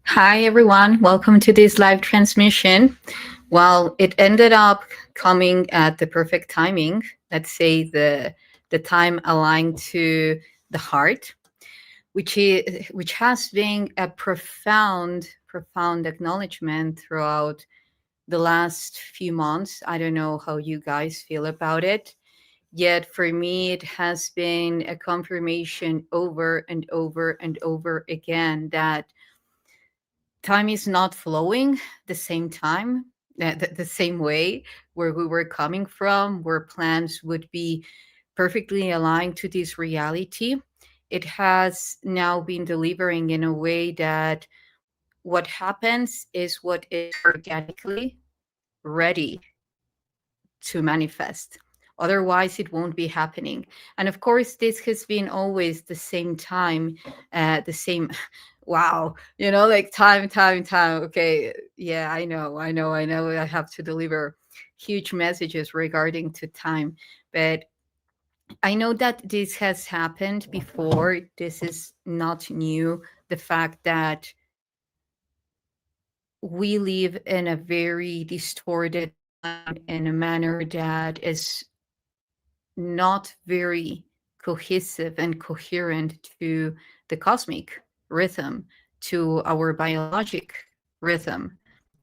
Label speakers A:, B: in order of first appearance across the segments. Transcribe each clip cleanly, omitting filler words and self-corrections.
A: Hi, everyone. Welcome to this live transmission. Well, it ended up coming at the perfect timing. Let's say the time aligned to the heart, which has been a profound acknowledgement throughout the last few months. I don't know how you guys feel about it. Yet for me, it has been a confirmation over and over and over again that time is not flowing the same time, the same way where we were coming from, where plans would be perfectly aligned to this reality. It has now been delivering in a way that what happens is what is organically ready to manifest. Otherwise, it won't be happening. And of course, this has been always the same time, the same. Wow, like time. Okay, yeah, I know. I have to deliver huge messages regarding to time, but I know that this has happened before. This is not new. The fact that we live in a very distorted time in a manner that is not very cohesive and coherent to the cosmic rhythm, to our biologic rhythm.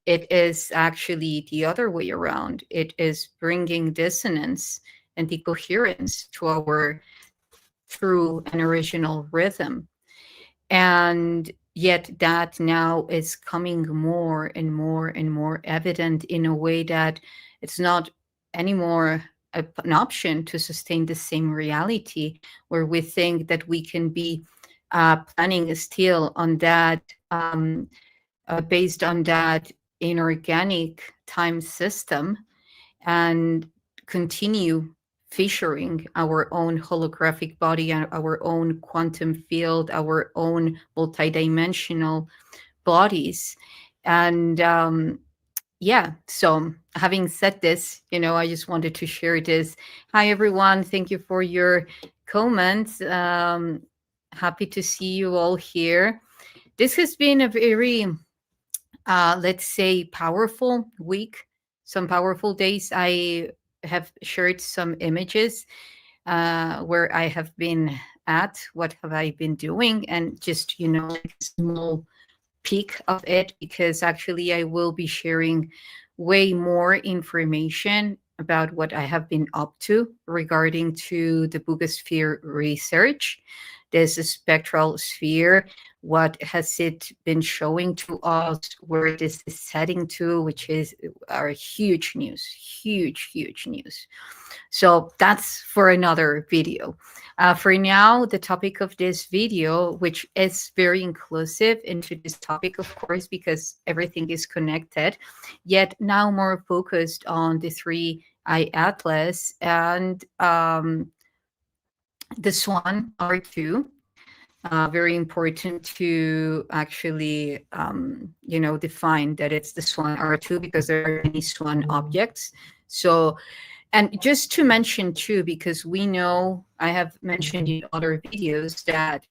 A: It is actually the other way around. It is bringing dissonance and decoherence to our true and original rhythm. And yet that now is coming more and more and more evident in a way that it's not anymore an option to sustain the same reality, where we think that we can be planning still on that, based on that inorganic time system, and continue fissuring our own holographic body and our own quantum field, our own multidimensional bodies. And yeah, so having said this, I just wanted to share this. Hi, everyone. Thank you for your comments. Happy to see you all here. This has been a very, let's say, powerful week, some powerful days. I have shared some images where I have been at, what have I been doing, and just, like a small peek of it, because actually I will be sharing way more information about what I have been up to regarding to the Boogosphere research, this spectral sphere. What has it been showing to us, where this is heading to, which is our huge news. So that's for another video. For now, the topic of this video, which is very inclusive into this topic, of course, because everything is connected, yet now more focused on the 3I Atlas and the SWAN R2. Very important to actually, define that it's the SWAN R2, because there are many SWAN objects. So, and just to mention too, because we know, I have mentioned in other videos that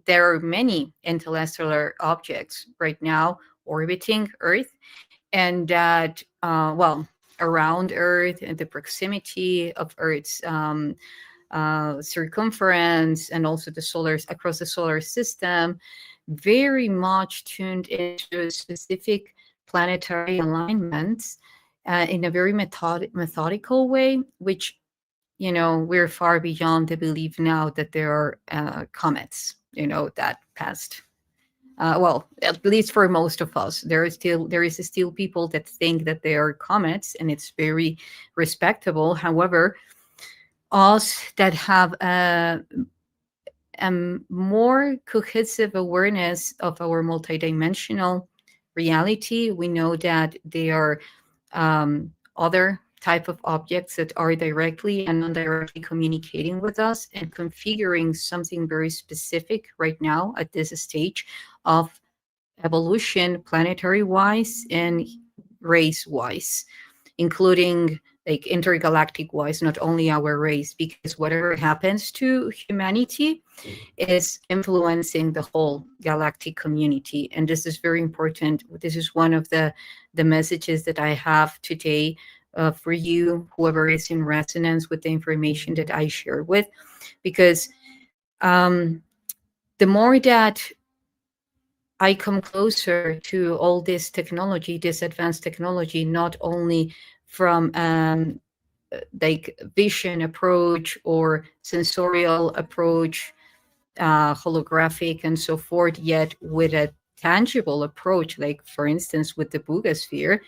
A: there are many interstellar objects right now orbiting Earth, and that, well, around Earth and the proximity of Earth's circumference, and also the solar, across the solar system, very much tuned into specific planetary alignments in a very methodical way, which, you know, we're far beyond the belief now that there are comets, you know, that passed. Well, at least for most of us, there is still people that think that they are comets, and it's very respectable. However, us that have a more cohesive awareness of our multidimensional reality, we know that they are other type of objects that are directly and indirectly communicating with us and configuring something very specific right now at this stage of evolution, planetary wise and race wise, including like intergalactic wise, not only our race, because whatever happens to humanity is influencing the whole galactic community. And this is very important. This is one of the messages that I have today for you, whoever is in resonance with the information that I share with, because the more that I come closer to all this technology, this advanced technology, not only from like vision approach or sensorial approach, holographic and so forth, yet with a tangible approach, like for instance with the Boogosphere,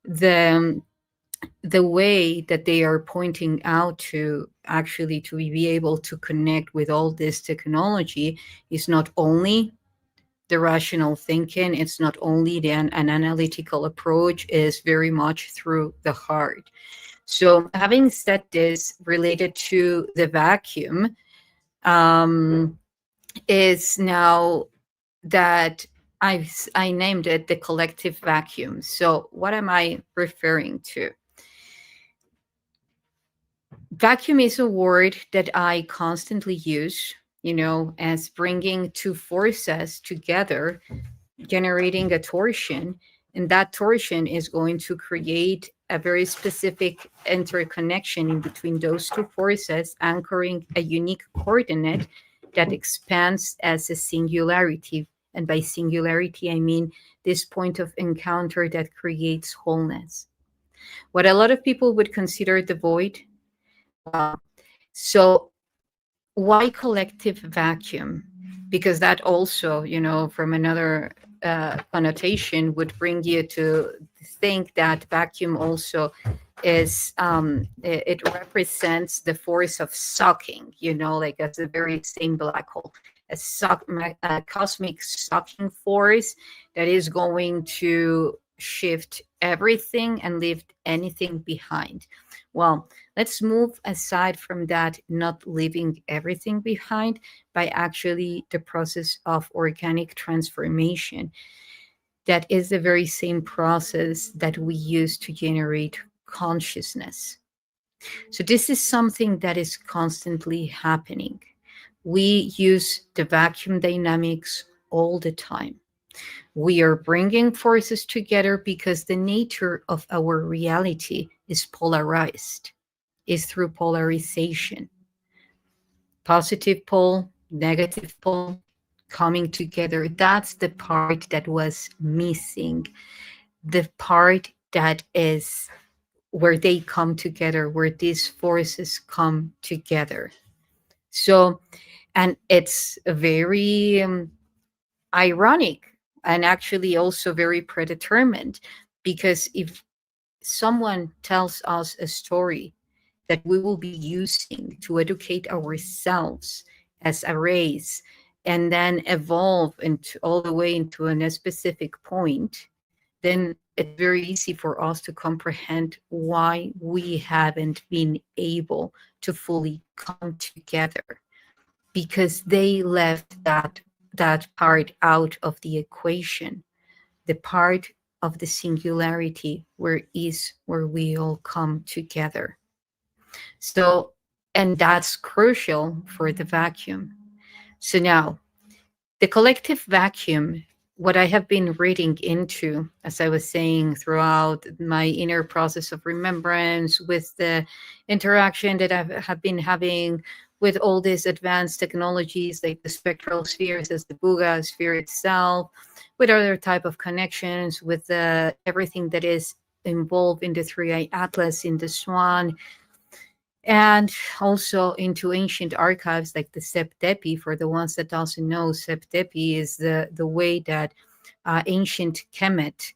A: the way that they are pointing out to actually to be able to connect with all this technology is not only the rational thinking, it's not only an analytical approach, is very much through the heart. So having said this, related to the vacuum, is now that I named it the collective vacuum. So what am I referring to? Vacuum is a word that I constantly use, you know, as bringing two forces together, generating a torsion. And that torsion is going to create a very specific interconnection in between those two forces, anchoring a unique coordinate that expands as a singularity. And by singularity, I mean this point of encounter that creates wholeness. What a lot of people would consider the void. So why collective vacuum? Because that also, you know, from another connotation would bring you to think that vacuum also is it represents the force of sucking, you know, like as a very same black hole, a cosmic sucking force that is going to shift everything and leave anything behind. Well, let's move aside from that, not leaving everything behind, by actually the process of organic transformation. That is the very same process that we use to generate consciousness. So, this is something that is constantly happening. We use the vacuum dynamics all the time. We are bringing forces together because the nature of our reality is polarized, is through polarization. Positive pole, negative pole coming together. That's the part that was missing. The part that is where they come together, where these forces come together. So, and it's very ironic and actually also very predetermined, because if someone tells us a story that we will be using to educate ourselves as a race and then evolve into all the way into a specific point, then it's very easy for us to comprehend why we haven't been able to fully come together, because they left that part out of the equation, the part of the singularity, where we all come together. So, and that's crucial for the vacuum. So now, the collective vacuum, what I have been reading into, as I was saying, throughout my inner process of remembrance, with the interaction that I have been having with all these advanced technologies like the spectral spheres, as the Buga sphere itself, with other type of connections, with everything that is involved in the 3i Atlas, in the Swan, and also into ancient archives like the Zep Tepi. For the ones that doesn't know, Zep Tepi is the way that ancient Kemet,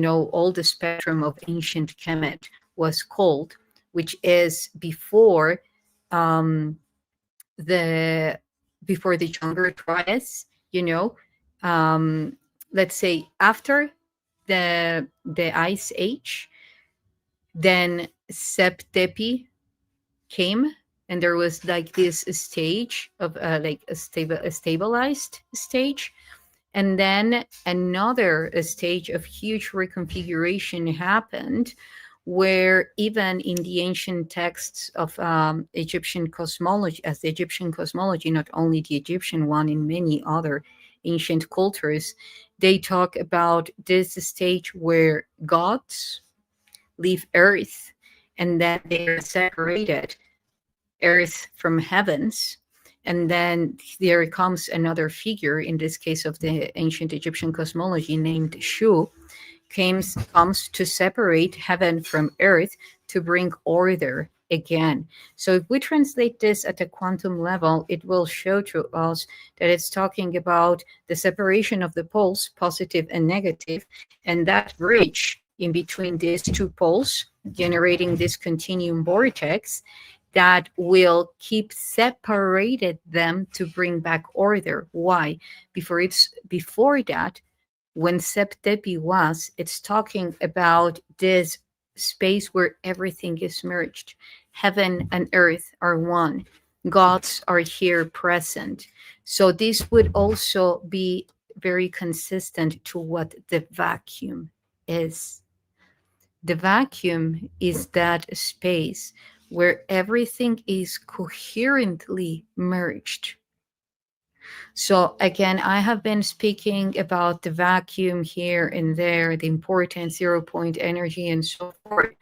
A: all the spectrum of ancient Kemet was called, which is um, the before the younger Dryas, let's say after the Ice Age, then Zep Tepi came, and there was like this stage of like a stabilized stage, and then another stage of huge reconfiguration happened, where even in the ancient texts of Egyptian cosmology, as the Egyptian cosmology, not only the Egyptian one, in many other ancient cultures, they talk about this stage where gods leave earth, and then they are separated, earth from heavens. And then there comes another figure, in this case of the ancient Egyptian cosmology, named Shu, comes to separate heaven from earth, to bring order again. So if we translate this at a quantum level, it will show to us that it's talking about the separation of the poles, positive and negative, and that bridge in between these two poles, generating this continuum vortex that will keep separated them to bring back order. Why? Before that, when Zep Tepi it's talking about this space where everything is merged. Heaven and earth are one. Gods are here present. So this would also be very consistent to what the vacuum is. The vacuum is that space where everything is coherently merged. So again, I have been speaking about the vacuum here and there, the important 0-point energy and so forth,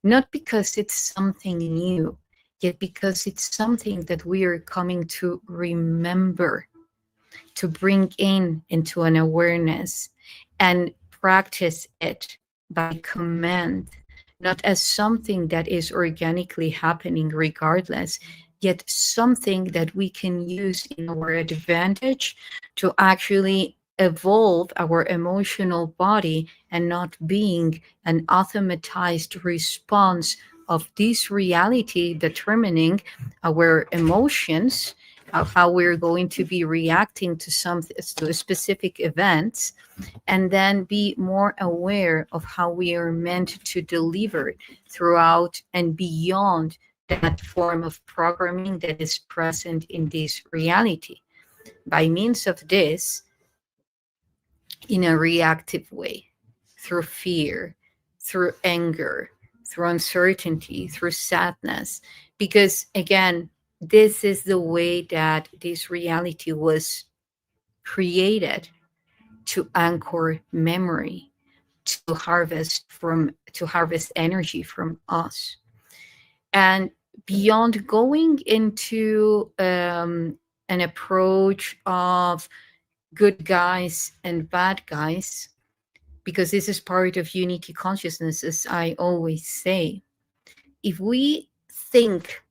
A: not because it's something new, yet because it's something that we are coming to remember, to bring into an awareness and practice it by command, not as something that is organically happening regardless, yet something that we can use in our advantage to actually evolve our emotional body, and not being an automatized response of this reality determining our emotions, how we're going to be reacting to specific events, and then be more aware of how we are meant to deliver throughout and beyond that form of programming that is present in this reality. By means of this, in a reactive way, through fear, through anger, through uncertainty, through sadness. Because again, this is the way that this reality was created, to anchor memory, to harvest energy from us. And beyond going into an approach of good guys and bad guys, because this is part of unity consciousness, as I always say, if we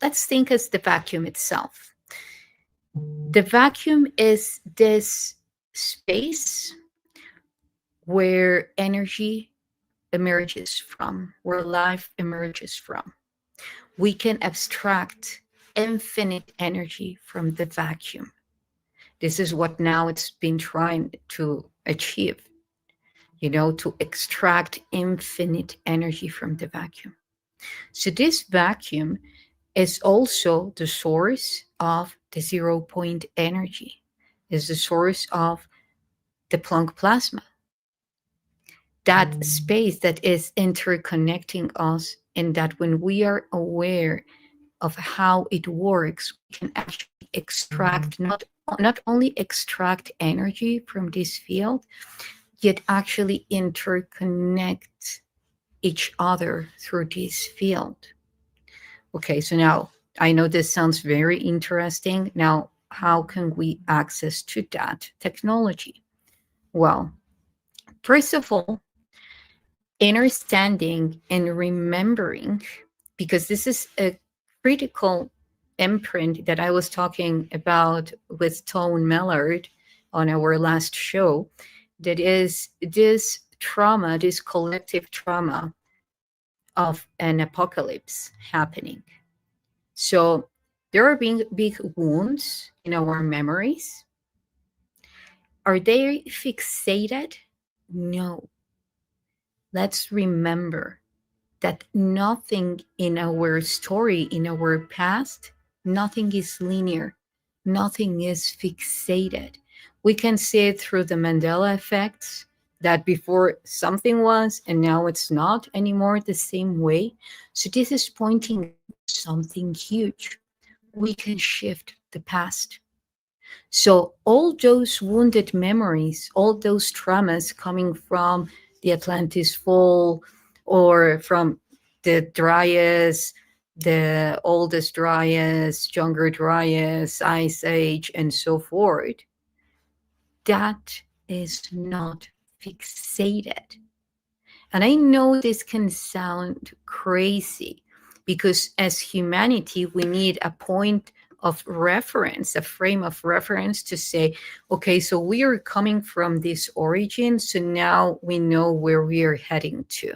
A: let's think as the vacuum itself. The vacuum is this space where energy emerges from, where life emerges from. We can abstract infinite energy from the vacuum. This is what now it's been trying to achieve, to extract infinite energy from the vacuum. So this vacuum is also the source of the 0-point energy, is the source of the Planck plasma. that space that is interconnecting us, and that when we are aware of how it works, we can actually extract not only extract energy from this field, yet actually interconnect each other through this field. Okay, so now I know this sounds very interesting. Now, how can we access to that technology? Well, first of all, understanding and remembering, because this is a critical imprint that I was talking about with Tone Mellard on our last show, that is this trauma, this collective trauma of an apocalypse happening. So there are big wounds in our memories. Are they fixated? No. Let's remember that nothing in our story, in our past, nothing is linear, nothing is fixated. We can see it through the Mandela effects, that before something was and now it's not anymore the same way. So this is pointing out something huge. We can shift the past. So all those wounded memories, all those traumas coming from the Atlantis fall, or from the Dryas, the oldest Dryas, younger Dryas, Ice Age, and so forth, that is not fixated. And I know this can sound crazy, because as humanity, we need a point of reference, a frame of reference to say, okay, so we are coming from this origin, so now we know where we are heading to.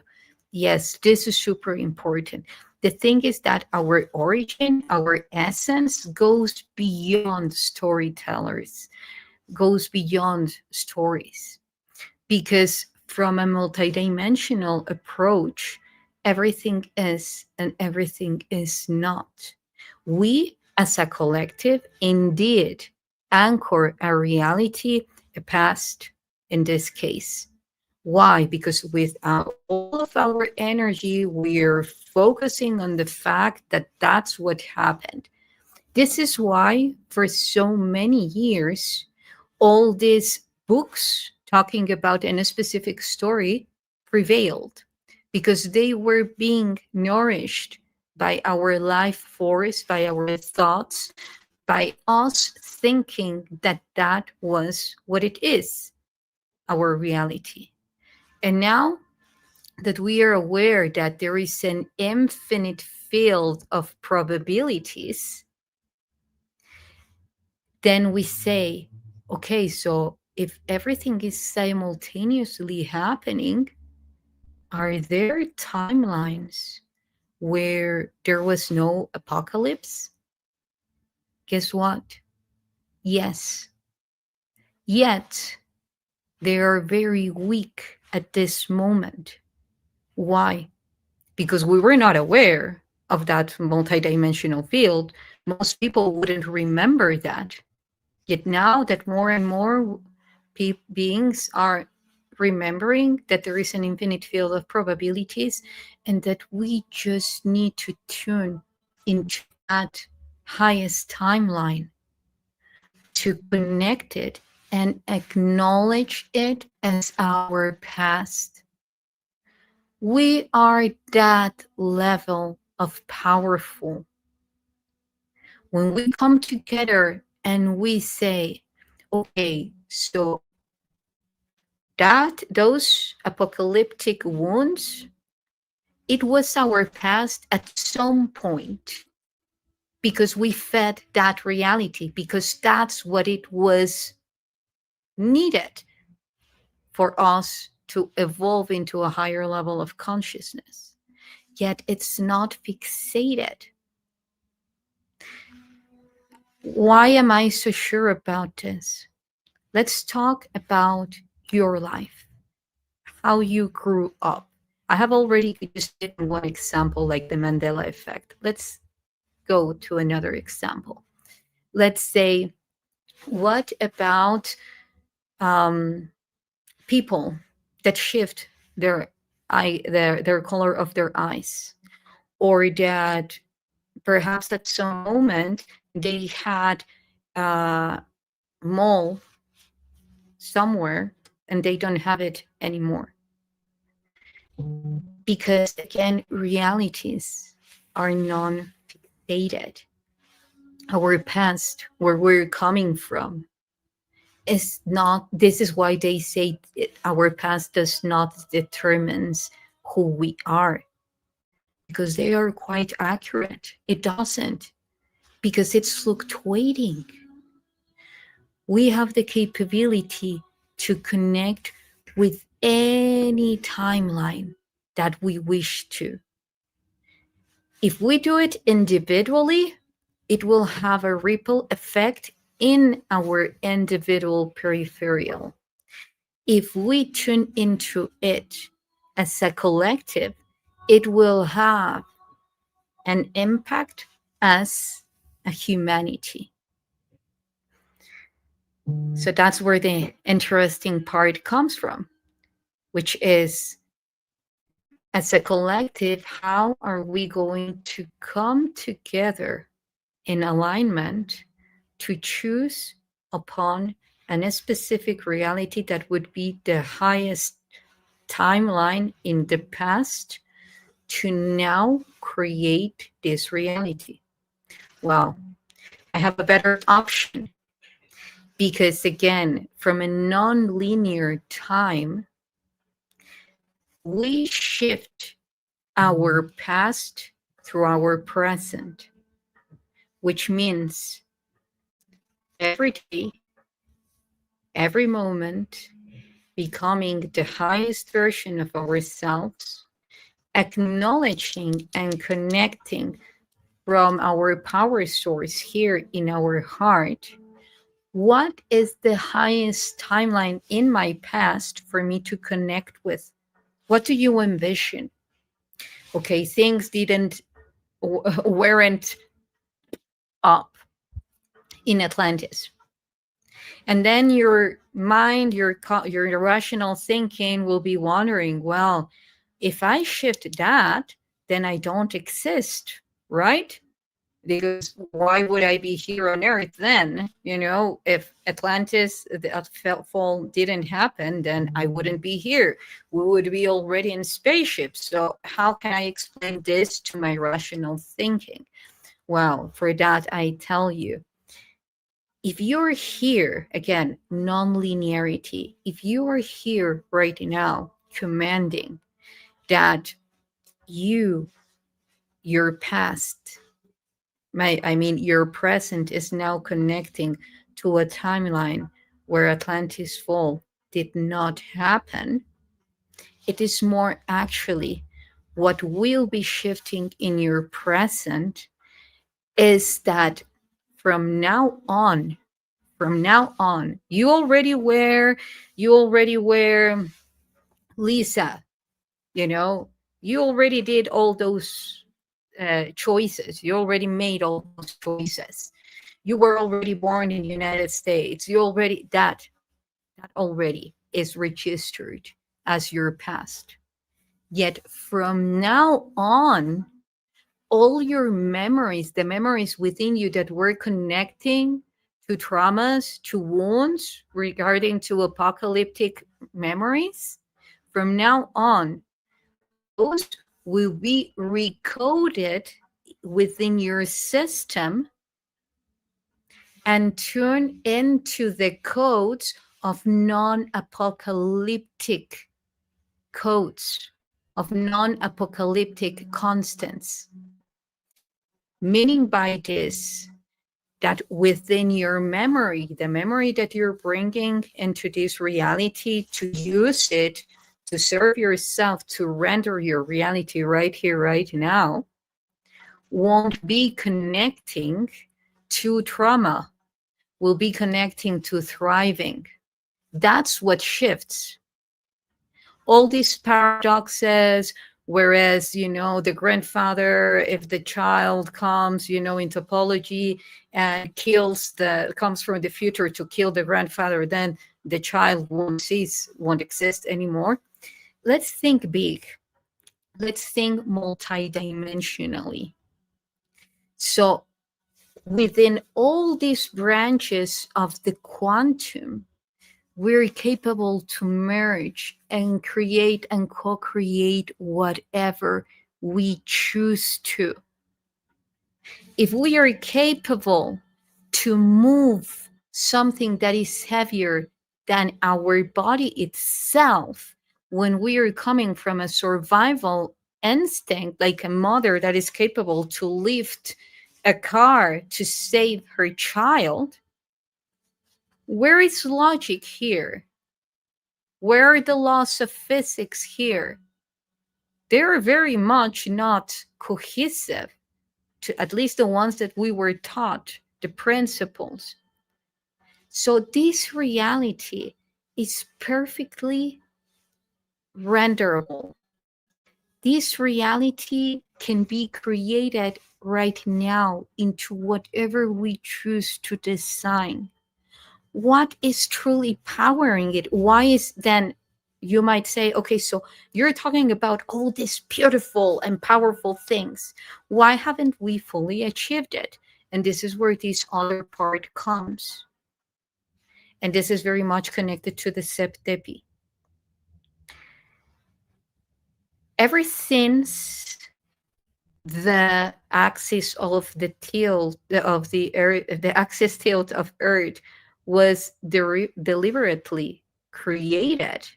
A: Yes, this is super important. The thing is that our origin, our essence goes beyond storytellers, goes beyond stories, because from a multidimensional approach, everything is and everything is not. We, as a collective, indeed anchor a reality, a past in this case. Why? Because with all of our energy, we're focusing on the fact that that's what happened. This is why, for so many years, all these books talking about any specific story prevailed, because they were being nourished by our life force, by our thoughts, by us thinking that that was what it is, our reality. And now that we are aware that there is an infinite field of probabilities, then we say, okay, so if everything is simultaneously happening, are there timelines where there was no apocalypse? Guess what? Yes. Yet they are very weak at this moment. Why? Because we were not aware of that multidimensional field. Most people wouldn't remember that. Yet now that more and more beings are remembering that there is an infinite field of probabilities, and that we just need to tune into that highest timeline to connect it and acknowledge it as our past. We are that level of powerful. When we come together and we say, okay, so that those apocalyptic wounds, it was our past at some point, because we fed that reality, because that's what it was needed for us to evolve into a higher level of consciousness. Yet it's not fixated. Why am I so sure about this? Let's talk about your life, how you grew up. I have already just given one example, like the Mandela effect. Let's go to another example. Let's say, what about people that shift their their color of their eyes, or that perhaps at some moment they had a mole somewhere and they don't have it anymore. Because again, realities are non-fixated. Our past, where we're coming from, is not, this is why they say our past does not determine who we are, because they are quite accurate. It doesn't, because it's fluctuating. We have the capability to connect with any timeline that we wish to. If we do it individually, it will have a ripple effect in our individual peripheral. If we tune into it as a collective, it will have an impact as a humanity. So that's where the interesting part comes from, which is, as a collective, how are we going to come together in alignment to choose upon a specific reality that would be the highest timeline in the past to now create this reality? Well, I have a better option, because again, from a non-linear time, we shift our past through our present, which means every day, every moment, becoming the highest version of ourselves, acknowledging and connecting from our power source here in our heart. What is the highest timeline in my past for me to connect with? What do you envision? Okay, things weren't up in Atlantis. And then your mind, your rational thinking will be wondering, well, if I shift that, then I don't exist, right? Because why would I be here on Earth then? You know, if Atlantis, the fall didn't happen, then I wouldn't be here. We would be already in spaceships. So how can I explain this to my rational thinking? Well, for that, I tell you, if you're here, again, non-linearity, if you are here right now commanding that your past, your present is now connecting to a timeline where Atlantis fall did not happen, it is more actually what will be shifting in your present is that from now on, you already were Lisa, you know, you already did all those choices. You already made all those choices. You were already born in the United States. You already, that already is registered as your past. Yet from now on, all your memories, the memories within you that were connecting to traumas, to wounds, regarding to apocalyptic memories, from now on, those will be recoded within your system and turn into the codes of non-apocalyptic codes, of non-apocalyptic constants. Meaning by this, that within your memory, the memory that you're bringing into this reality, to use it to serve yourself, to render your reality right here, right now, won't be connecting to trauma, will be connecting to thriving. That's what shifts. All these paradoxes, whereas, you know, the grandfather, if the child comes, you know, in topology and comes from the future to kill the grandfather, then the child won't exist anymore. let's think big. Let's think multidimensionally. So within all these branches of the quantum, we're capable to merge and create and co-create whatever we choose to. If we are capable to move something that is heavier than our body itself, when we are coming from a survival instinct, like a mother that is capable to lift a car to save her child, where is logic here? Where are the laws of physics here? They're very much not cohesive, to at least the ones that we were taught, the principles. So this reality is perfectly renderable. This reality can be created right now into whatever we choose to design. What is truly powering it? Why is then, you might say, okay, so you're talking about all these beautiful and powerful things. Why haven't we fully achieved it? And this is where this other part comes. And this is very much connected to the Zep Tepi. Ever since the axis of the tilt of the Earth, the axis tilt of Earth was deliberately created,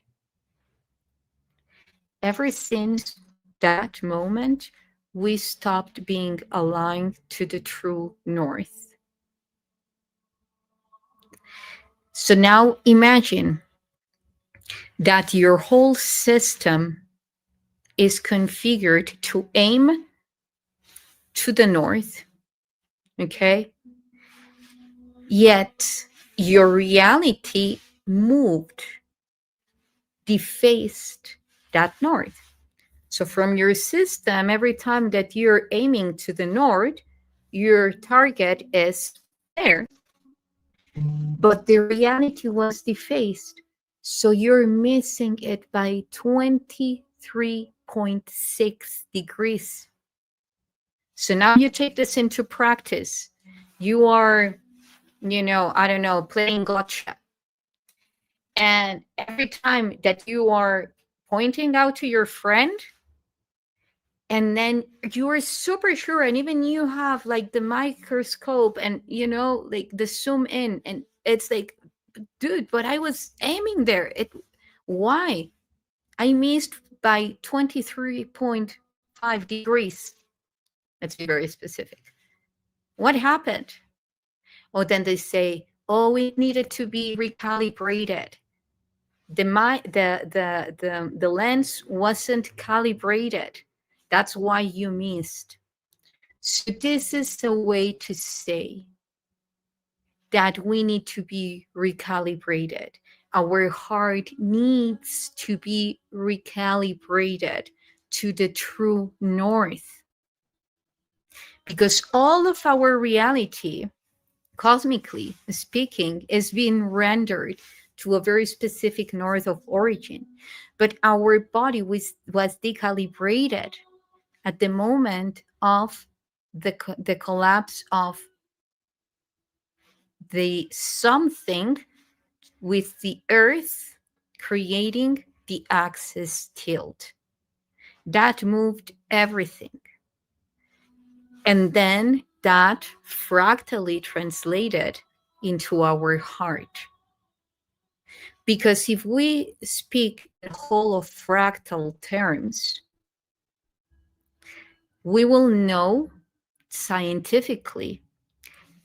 A: ever since that moment, we stopped being aligned to the true north. So now imagine that your whole system is configured to aim to the north, okay? Yet your reality moved, defaced that north. So from your system, every time that you're aiming to the north, your target is there. But the reality was defaced. So you're missing it by 23.6 degrees. So now you take this into practice. You are, I don't know, playing gotcha. And every time that you are pointing out to your friend, and then you are super sure, and even you have like the microscope and, like the zoom in, and it's like, dude, but I was aiming there. Why? I missed by 23.5 degrees. Let's be very specific. What happened? Oh, then they say, oh, it needed to be recalibrated. The lens wasn't calibrated. That's why you missed. So this is a way to say that we need to be recalibrated. Our heart needs to be recalibrated to the true north. Because all of our reality, cosmically speaking, is being rendered to a very specific north of origin. But our body was decalibrated at the moment of the collapse of the something with the earth creating the axis tilt. That moved everything. And then that fractally translated into our heart. Because if we speak in whole of fractal terms, we will know scientifically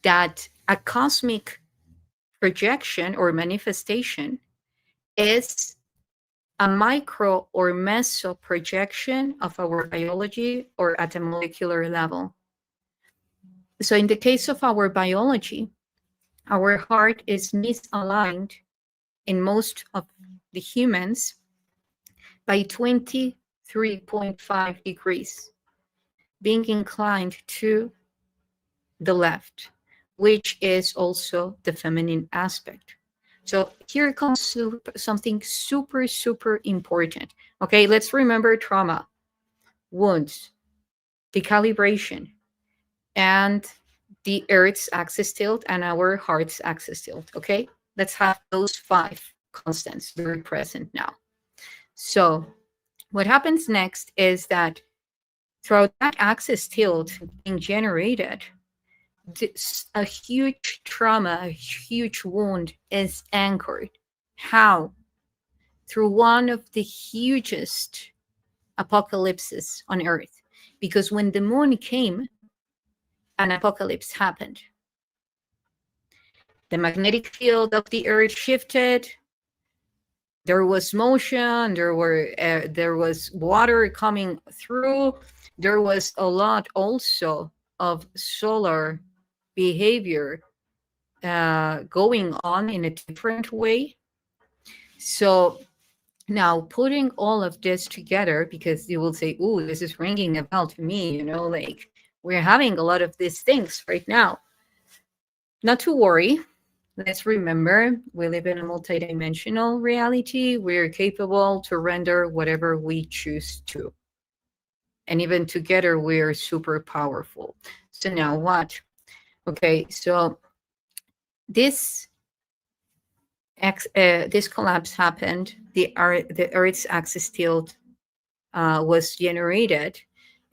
A: that a cosmic projection or manifestation is a micro or meso projection of our biology or at a molecular level. So in the case of our biology, our heart is misaligned in most of the humans by 23.5 degrees, being inclined to the left, which is also the feminine aspect. So here comes something super, super important. Okay, let's remember trauma, wounds, decalibration, and the Earth's axis tilt and our heart's axis tilt. Okay, let's have those 5 constants very present now. So what happens next is that throughout that axis tilt being generated, a huge trauma, a huge wound is anchored. How? Through one of the hugest apocalypses on Earth. Because when the moon came, an apocalypse happened. The magnetic field of the Earth shifted. There was motion. There was water coming through. There was a lot also of solar behavior going on in a different way. So now putting all of this together, because you will say, "Ooh, this is ringing a bell to me," like we're having a lot of these things right now. Not to worry. Let's remember, we live in a multidimensional reality. We're capable to render whatever we choose to. And even together, we're super powerful. So now what? Okay, so this this collapse happened. The Earth's axis tilt was generated,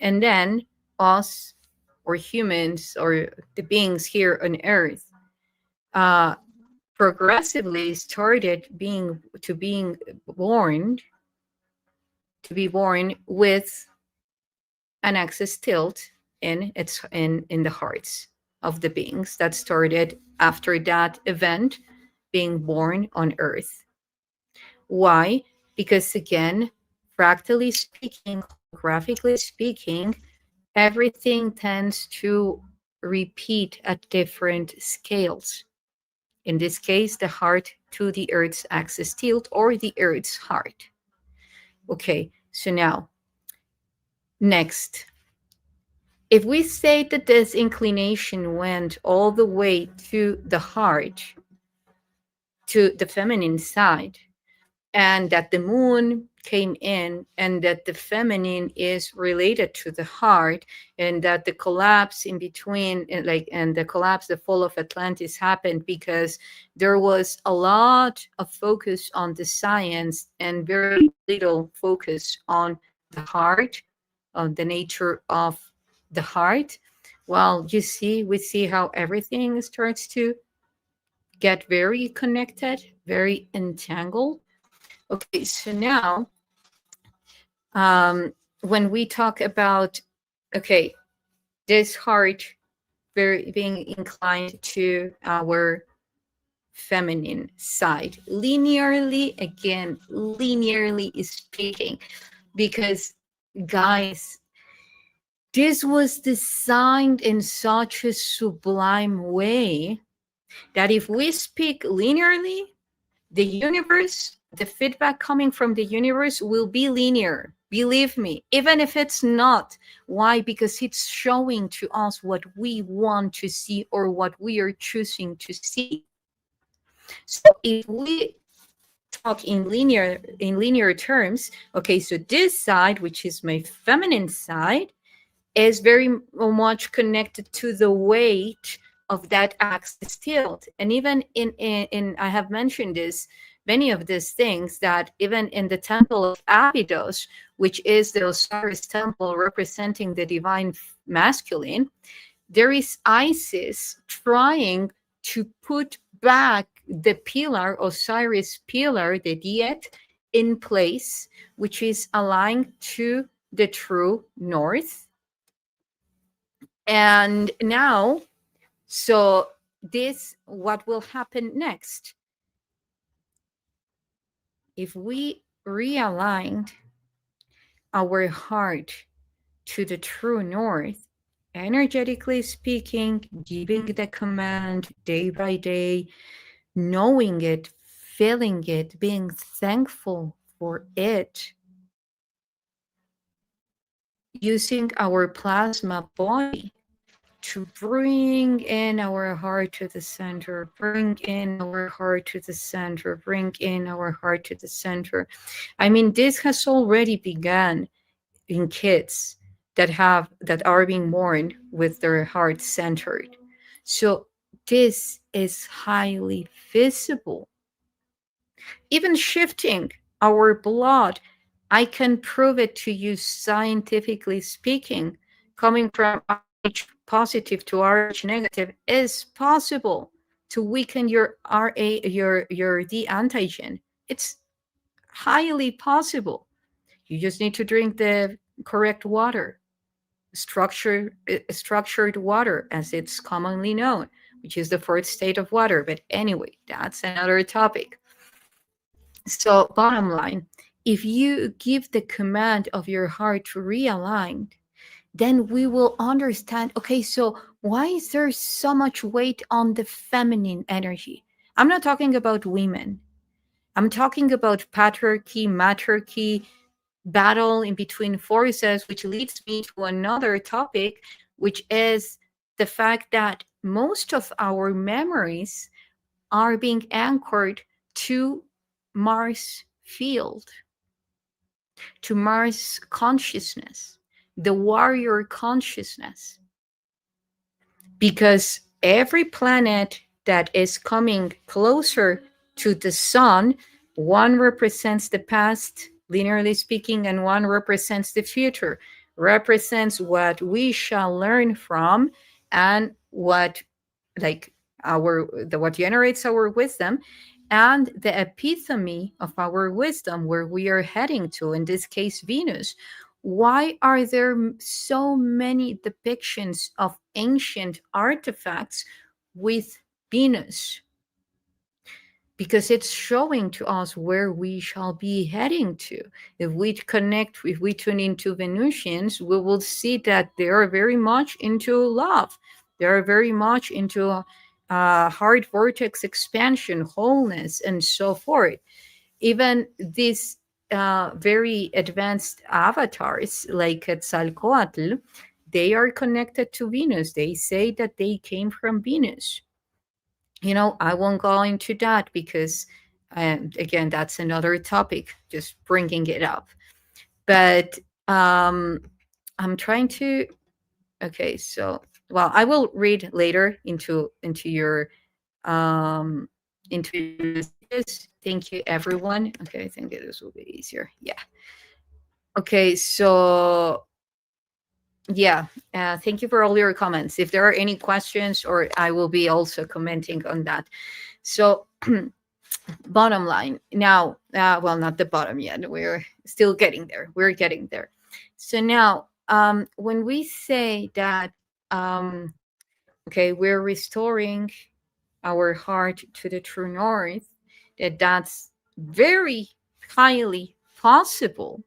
A: and then us, or humans, or the beings here on Earth, uh, progressively started being born with an axis tilt in the hearts of the beings that started after that event being born on Earth. Why? Because again, fractally speaking, graphically speaking, everything tends to repeat at different scales. In this case, the heart to the Earth's axis tilt, or the Earth's heart. Okay, so now, next. If we say that this inclination went all the way to the heart, to the feminine side, and that the moon came in, and that the feminine is related to the heart, and that the collapse in between, and the collapse, the fall of Atlantis happened because there was a lot of focus on the science and very little focus on the heart, on the nature of the heart. Well, we see how everything starts to get very connected, very entangled. Okay, so now, when we talk about, okay, this heart being inclined to our feminine side, linearly speaking, because guys, this was designed in such a sublime way that if we speak linearly, the universe, the feedback coming from the universe will be linear. Believe me, even if it's not. Why? Because it's showing to us what we want to see or what we are choosing to see. So if we talk in linear terms, okay, so this side, which is my feminine side, is very much connected to the weight of that axis tilt. And even in I have mentioned this, many of these things, that even in the temple of Abydos, which is the Osiris temple representing the divine masculine, there is Isis trying to put back the pillar, Osiris pillar, the diet, in place, which is aligned to the true north. And now, so this, what will happen next? If we realigned our heart to the true north, energetically speaking, giving the command day by day, knowing it, feeling it, being thankful for it, using our plasma body to bring in our heart to the center, bring in our heart to the center, bring in our heart to the center. I mean, this has already begun in kids that are being born with their heart centered. So this is highly visible. Even shifting our blood, I can prove it to you scientifically speaking. Coming from Rh positive to Rh negative is possible to weaken your your D antigen. It's highly possible. You just need to drink the correct water, structured water, as it's commonly known, which is the fourth state of water. But anyway, that's another topic. So, bottom line, if you give the command of your heart to realign, then we will understand, okay, so why is there so much weight on the feminine energy? I'm not talking about women. I'm talking about patriarchy, matriarchy, battle in between forces, which leads me to another topic, which is the fact that most of our memories are being anchored to Mars field, to Mars consciousness, the warrior consciousness. Because every planet that is coming closer to the sun, one represents the past, linearly speaking, and one represents the future, represents what we shall learn from, and what, like, what generates our wisdom, and the epitome of our wisdom, where we are heading to, in this case Venus. Why are there so many depictions of ancient artifacts with Venus? Because it's showing to us where we shall be heading to. If we tune into Venusians, we will see that they are very much into love. They are very much into heart vortex expansion, wholeness, and so forth. Even these very advanced avatars like Quetzalcoatl, they are connected to Venus. They say that they came from Venus. I won't go into that because, again, that's another topic, just bringing it up. But I'm trying to, okay, so, well, I will read later into your messages. Thank you, everyone. Okay, I think this will be easier. Yeah. Okay, so yeah, thank you for all your comments. If there are any questions, or I will be also commenting on that. So, bottom line now, well, not the bottom yet. We're still getting there. We're getting there. So now, when we say that, okay, we're restoring our heart to the true north, that's very highly possible,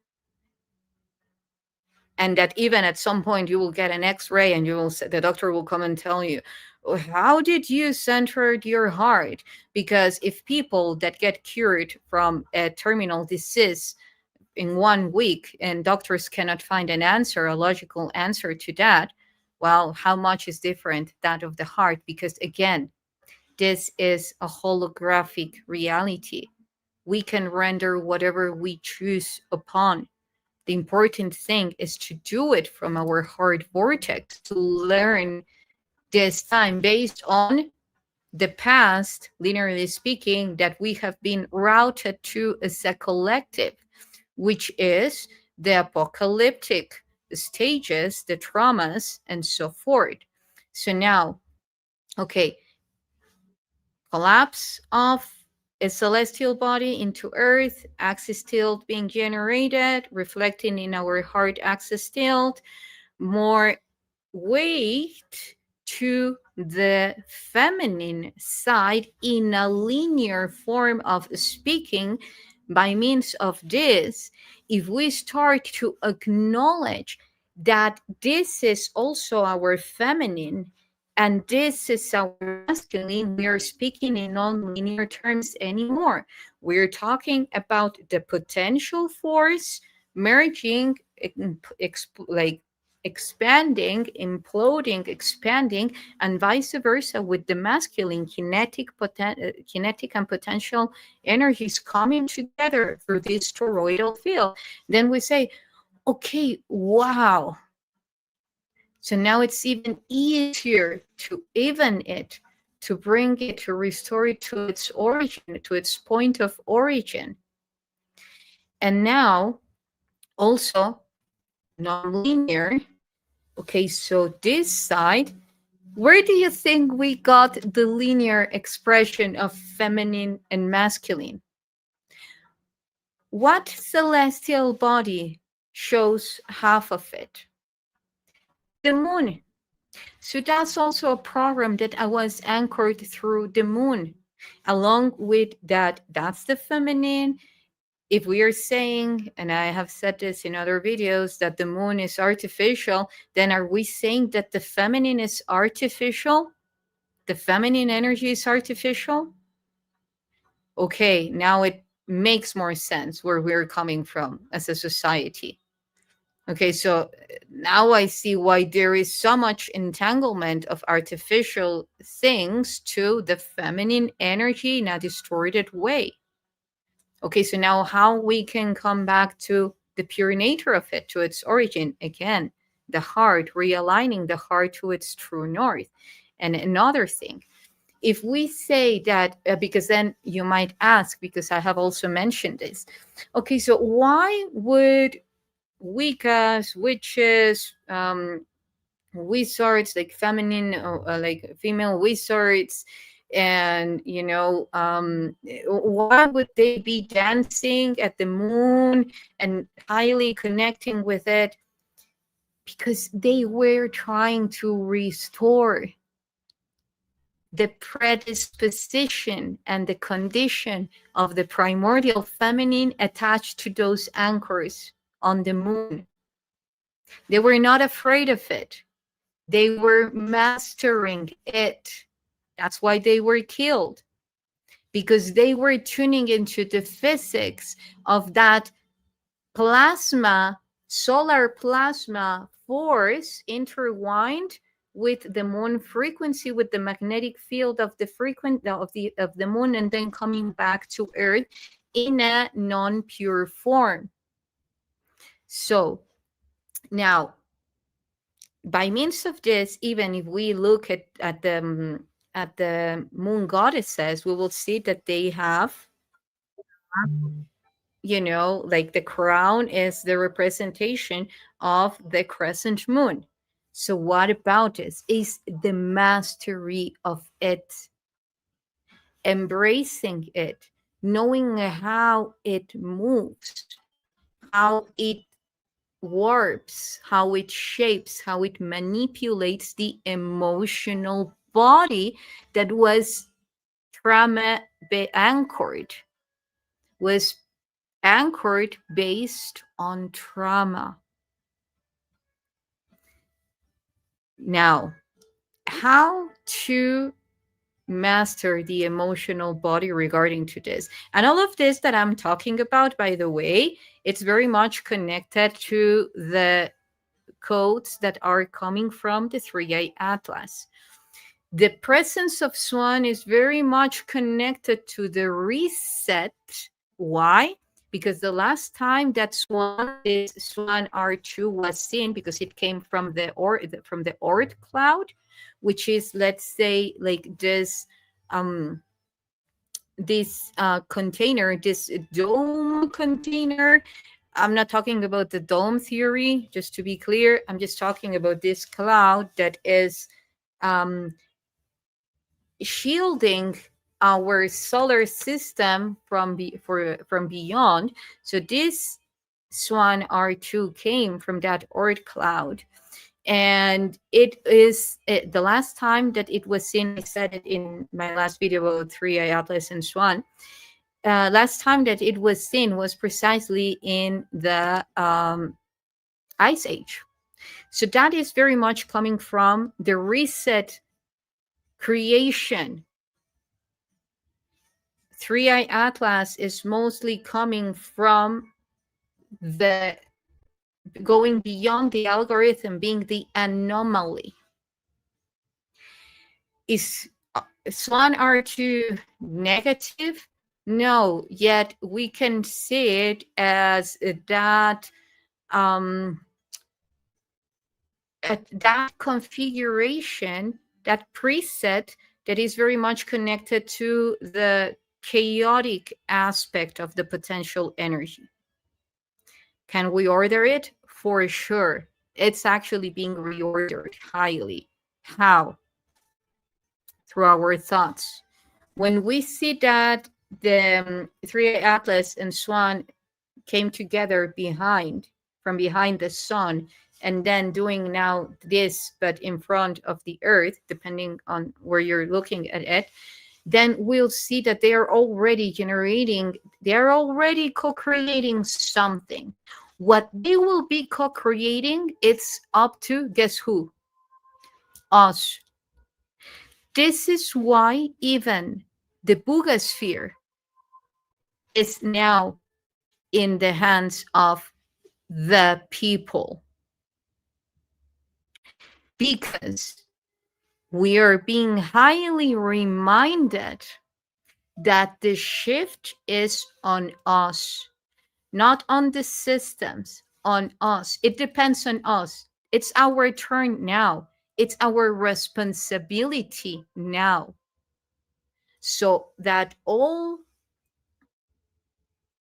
A: and that even at some point you will get an x-ray and the doctor will come and tell you, "Oh, how did you center your heart?" Because if people that get cured from a terminal disease in 1 week and doctors cannot find an answer, a logical answer to that, well, how much is different that of the heart? Because again, this is a holographic reality. We can render whatever we choose upon. The important thing is to do it from our heart vortex, to learn this time based on the past, linearly speaking, that we have been routed to as a collective, which is the apocalyptic stages, the traumas, and so forth. So now, okay, collapse of a celestial body into Earth, axis tilt being generated, reflecting in our heart axis tilt, more weight to the feminine side in a linear form of speaking. By means of this, if we start to acknowledge that this is also our feminine and this is our masculine, we are speaking in non-linear terms anymore. We're talking about the potential force merging, like expanding, imploding, expanding, and vice versa with the masculine kinetic and potential energies coming together through this toroidal field. Then we say, okay, wow. So now it's even easier to even it, to bring it, to restore it to its origin, to its point of origin. And now also nonlinear. Okay, so this side, where do you think we got the linear expression of feminine and masculine? What celestial body shows half of it? The moon. So that's also a program that I was anchored through the moon. Along with that, that's the feminine. If we are saying, and I have said this in other videos, that the moon is artificial, then are we saying that the feminine is artificial? The feminine energy is artificial? Okay, now it makes more sense where we're coming from as a society. Okay, so now I see why there is so much entanglement of artificial things to the feminine energy in a distorted way. Okay, so now how we can come back to the pure nature of it, to its origin. Again, the heart, realigning the heart to its true north. And another thing, if we say that, because then you might ask, because I have also mentioned this, okay, so why would Wiccas, witches, wizards, like feminine, like female wizards, and why would they be dancing at the moon and highly connecting with it? Because they were trying to restore the predisposition and the condition of the primordial feminine attached to those anchors on the moon. They were not afraid of it. They were mastering it. That's why they were killed, because they were tuning into the physics of that plasma, solar plasma force intertwined with the moon frequency, with the magnetic field of the moon, and then coming back to Earth in a non-pure form. So now, by means of this, even if we look at the moon goddesses, we will see that they have, like the crown is the representation of the crescent moon. So what about this? Is the mastery of it, embracing it, knowing how it moves, how it warps, how it shapes, how it manipulates the emotional body that was trauma anchored, was anchored based on trauma. Now, how to master the emotional body regarding to this? And all of this that I'm talking about, by the way, it's very much connected to the codes that are coming from the 3i Atlas. The presence of Swan is very much connected to the reset. Why? Because the last time that this Swan R2 was seen, because it came from the Oort cloud, which is, let's say, like this container, this dome container. I'm not talking about the dome theory, just to be clear. I'm just talking about this cloud that is shielding our solar system from beyond. So this Swan R2 came from that Oort cloud. And it is the last time that it was seen, I said it in my last video about 3i Atlas and Swan. Last time that it was seen was precisely in the Ice Age. So that is very much coming from the reset creation. 3i Atlas is mostly coming from the going beyond the algorithm being the anomaly. Is SWAN R2 negative? No, yet we can see it as that that configuration, that preset that is very much connected to the chaotic aspect of the potential energy. Can we order it? For sure. It's actually being reordered highly. How? Through our thoughts. When we see that the 3A Atlas and Swan came together from behind the sun, and then doing now this, but in front of the earth, depending on where you're looking at it, then we'll see that they are already co-creating something. What they will be co-creating, it's up to, guess who? Us. This is why even the Boogosphere is now in the hands of the people, because we are being highly reminded that the shift is on us, not on the systems, on us. It depends on us. It's our turn now. It's our responsibility now. So that all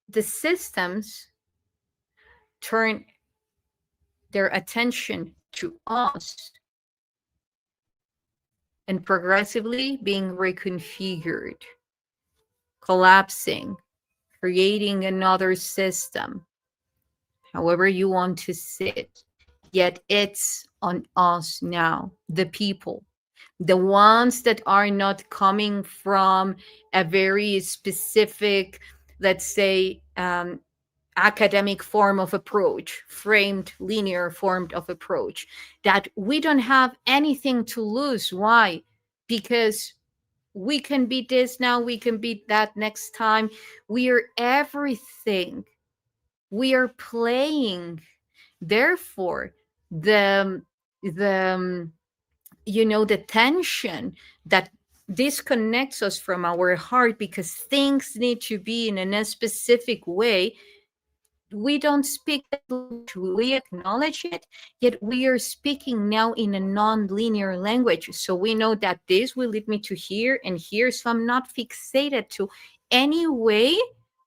A: the systems turn their attention to us and progressively being reconfigured, collapsing, creating another system, however you want to see it. Yet it's on us now, the people, the ones that are not coming from a very specific, let's say, academic form of approach, framed linear form of approach, that we don't have anything to lose. Why? Because we can be this now, we can be that next time. We are everything. We are playing. Therefore, the the tension that disconnects us from our heart, because things need to be in a specific way. We don't speak that language, we acknowledge it, yet we are speaking now in a non-linear language. So we know that this will lead me to here and here. So I'm not fixated to any way,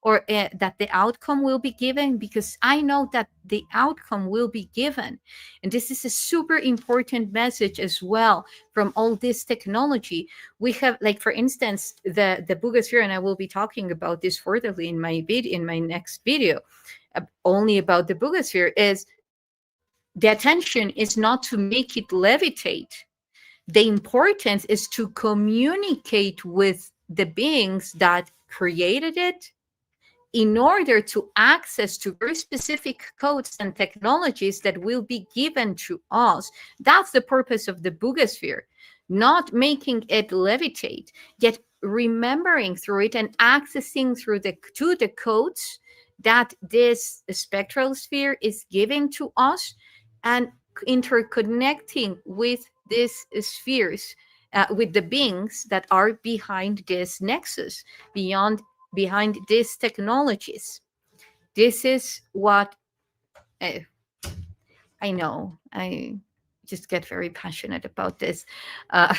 A: or that the outcome will be given, because I know that the outcome will be given. And this is a super important message as well from all this technology. We have, like, for instance, the Boogosphere, and I will be talking about this furtherly in my next video, only about the Boogosphere, is the attention is not to make it levitate. The importance is to communicate with the beings that created it, in order to access to very specific codes and technologies that will be given to us. That's the purpose of the Boogosphere, not making it levitate, yet remembering through it and accessing to the codes that this spectral sphere is giving to us, and interconnecting with these spheres, with the beings that are behind this nexus, behind these technologies. This is what I know. I just get very passionate about this. Uh,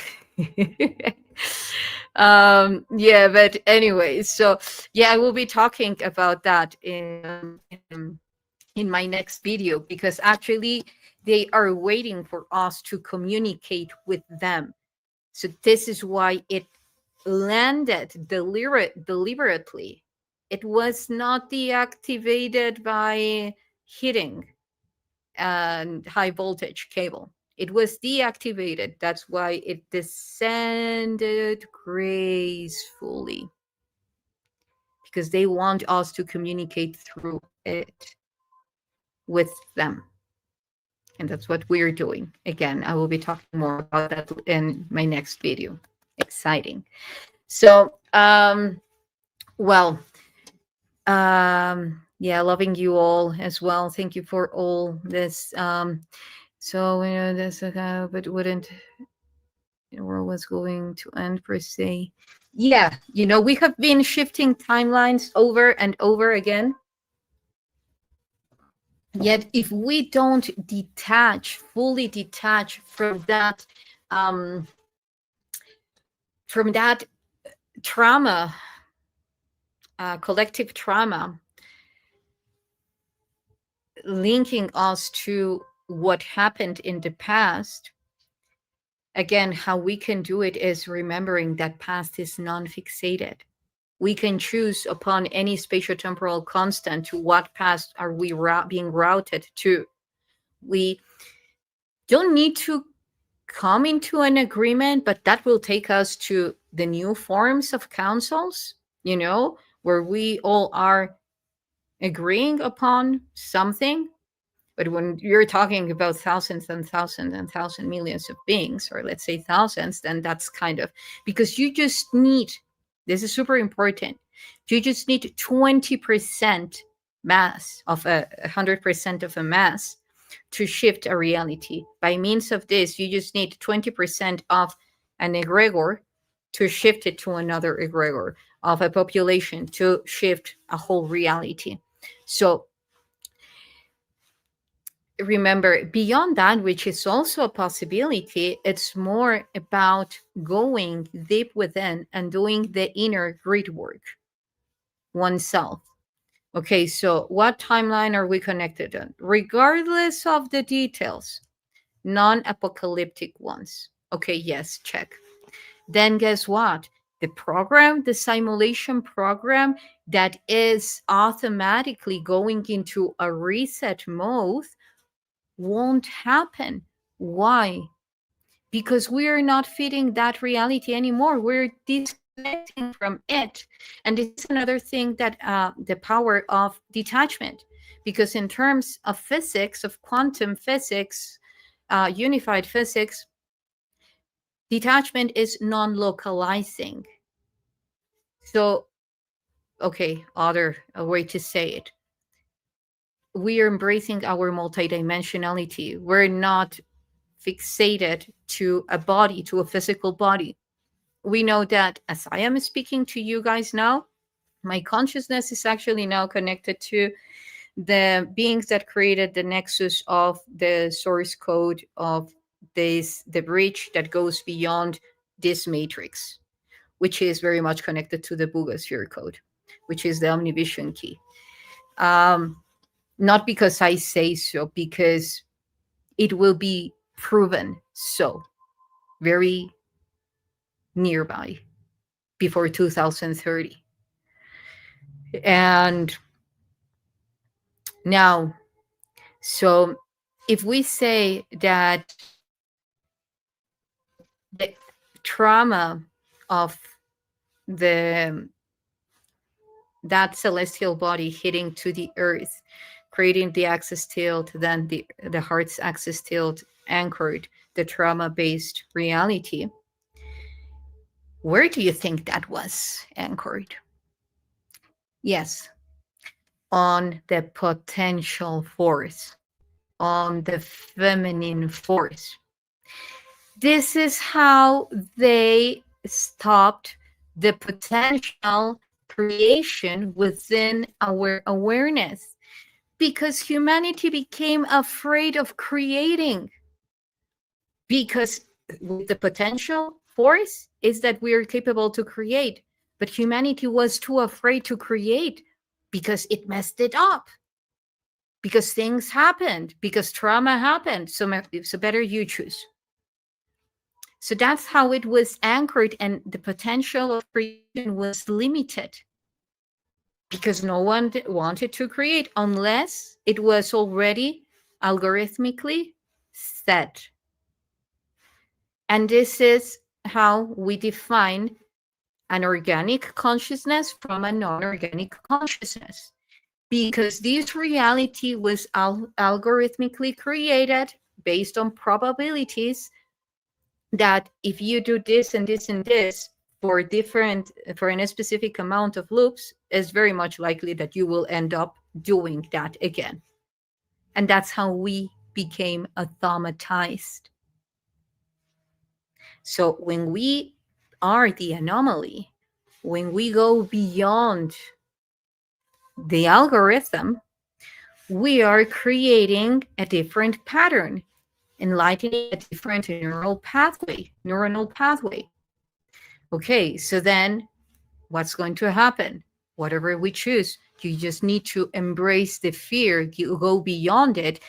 A: yeah, but anyway, so yeah, I will be talking about that in my next video, because actually they are waiting for us to communicate with them. So this is why it landed deliberately. It was not deactivated by hitting a high voltage cable. It was deactivated. That's why it descended gracefully, because they want us to communicate through it with them. And that's what we're doing. Again, I will be talking more about that in my next video. Exciting. So, well, Yeah, loving you all as well. Thank you for all this. So this but wouldn't the world was going to end per se. Yeah, we have been shifting timelines over and over again. Yet, if we don't fully detach from that trauma, collective trauma, linking us to what happened in the past, again, how we can do it is remembering that past is non-fixated. We can choose upon any spatiotemporal constant to what past are we being routed to. We don't need to come into an agreement, but that will take us to the new forms of councils, where we all are agreeing upon something. But when you're talking about thousands and thousands and thousand millions of beings, or let's say thousands, then that's kind of because you just need, this is super important, you just need 20% mass of 100% of a mass to shift a reality. By means of this, you just need 20% of an egregor to shift it to another egregor, of a population to shift a whole reality. So remember, beyond that, which is also a possibility, it's more about going deep within and doing the inner grid work oneself. Okay, so what timeline are we connected on? Regardless of the details, non-apocalyptic ones. Okay, yes, check. Then guess what? The simulation program that is automatically going into a reset mode won't happen. Why? Because we are not fitting that reality anymore. We're disconnecting from it. And this is another thing that the power of detachment, because in terms of physics, of quantum physics, unified physics, detachment is non-localizing. So, okay, a way to say it. We are embracing our multidimensionality. We're not fixated to a body, to a physical body. We know that as I am speaking to you guys now, my consciousness is actually now connected to the beings that created the nexus of the source code of the bridge that goes beyond this matrix, which is very much connected to the Boogosphere code, which is the omnivision key. Not because I say so, because it will be proven so very nearby before 2030. And now, so if we say that the trauma of that celestial body hitting to the earth, creating the axis tilt, then the heart's axis tilt anchored the trauma-based reality, where do you think that was anchored? Yes, on the potential force, on the feminine force. This is how they stopped the potential creation within our awareness, because humanity became afraid of creating. Because with the potential force is that we are capable to create, but humanity was too afraid to create because it messed it up, because things happened, because trauma happened. So better you choose. So that's how it was anchored, and the potential of creation was limited because no one wanted to create unless it was already algorithmically set. And this is how we define an organic consciousness from a non-organic consciousness, because this reality was algorithmically created based on probabilities that if you do this and this and this for a specific amount of loops, it's very much likely that you will end up doing that again. And that's how we became automatized. So when we are the anomaly, when we go beyond the algorithm, we are creating a different pattern, enlightening a different neuronal pathway. Okay, so then what's going to happen? Whatever we choose, you just need to embrace the fear, you go beyond it,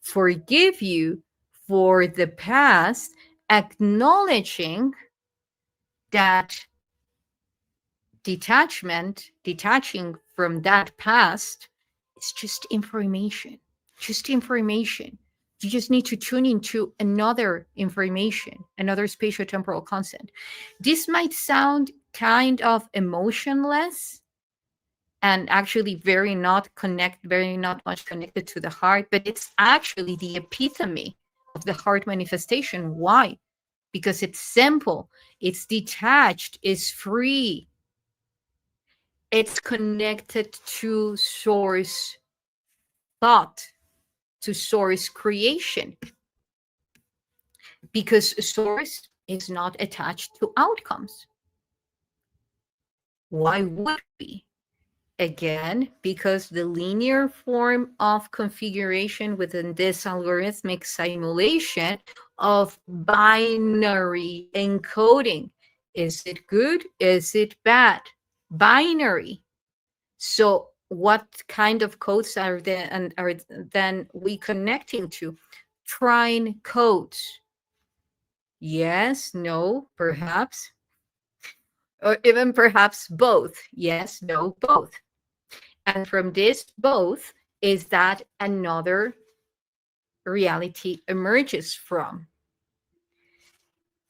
A: forgive you for the past, acknowledging that detaching from that past is just information, just information. You just need to tune into another information, another spatiotemporal constant. This might sound kind of emotionless and actually very not much connected to the heart, but it's actually the epitome of the heart manifestation. Why? Because it's simple, it's detached, it's free, it's connected to source thought, to source creation, because source is not attached to outcomes. Why would we? Again, because the linear form of configuration within this algorithmic simulation of binary encoding. Is it good? Is it bad? Binary. So what kind of codes are then we connecting to? Trine codes. Yes, no, perhaps. Or even perhaps both. Yes, no, both. And from this both is that another reality emerges from.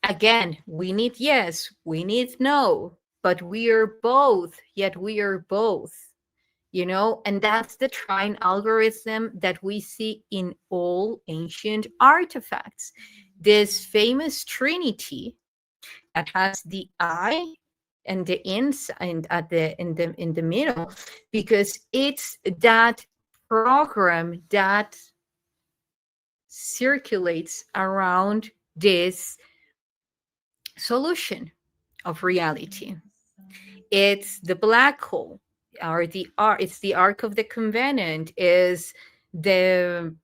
A: Again, we need yes, we need no, but we are both, yet we are both. And that's the trine algorithm that we see in all ancient artifacts. This famous trinity that has the I and the inside at the in the middle, because it's that program that circulates around this solution of reality. It's the black hole, or it's the Ark of the Covenant, is the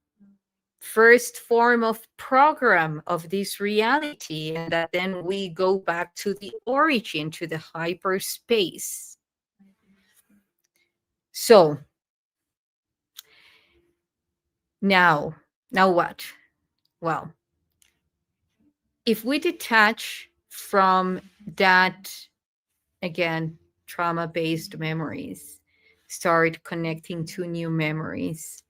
A: first form of program of this reality, and that then we go back to the origin, to the hyperspace. So now what? Well, if we detach from that, again, trauma-based memories, start connecting to new memories.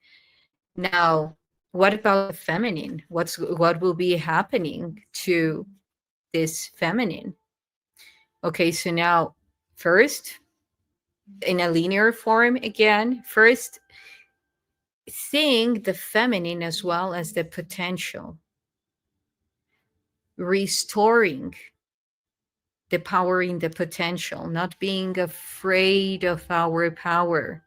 A: Now, what about the feminine? What will be happening to this feminine? Okay, so now first, in a linear form again, first seeing the feminine as well as the potential, restoring the power in the potential, not being afraid of our power.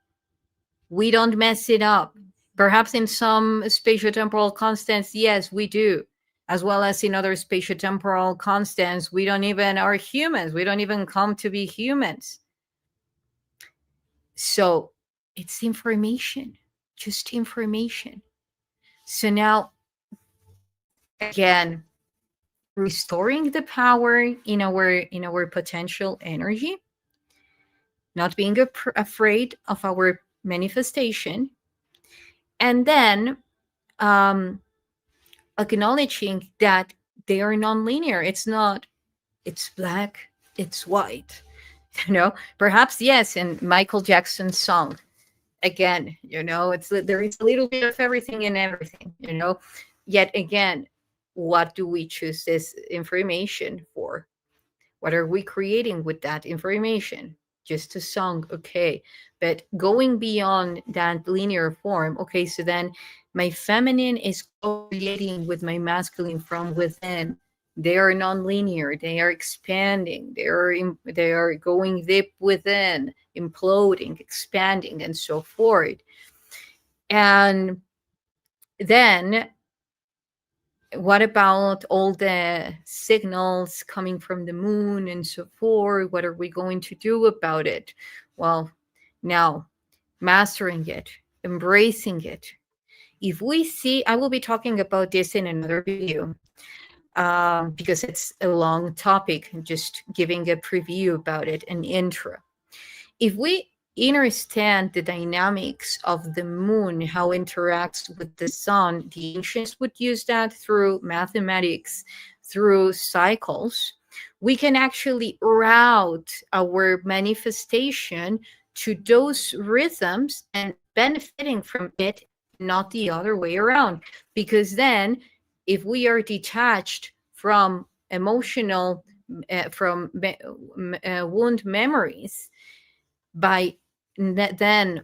A: We don't mess it up. Perhaps in some spatiotemporal constants, yes, we do. As well as in other spatiotemporal constants, we don't even are humans. We don't even come to be humans. So it's information, just information. So now, again, restoring the power in our potential energy, not being afraid of our manifestation, and then acknowledging that they are nonlinear. It's black, it's white. Perhaps yes, in Michael Jackson's song, again, there is a little bit of everything and everything. Yet again, what do we choose this information for? What are we creating with that information? Just a song, okay. But going beyond that linear form, okay, so then my feminine is co-creating with my masculine from within. They are non-linear, they are expanding, they are going deep within, imploding, expanding, and so forth. And then what about all the signals coming from the moon and so forth? What are we going to do about it? Well, now mastering it, embracing it. If we see, I will be talking about this in another video, because it's a long topic, just giving a preview about it, an intro. If we understand the dynamics of the moon, how it interacts with the sun, the ancients would use that through mathematics, through cycles. We can actually route our manifestation to those rhythms and benefiting from it, not the other way around. Because then, if we are detached from emotional, from wound memories, by then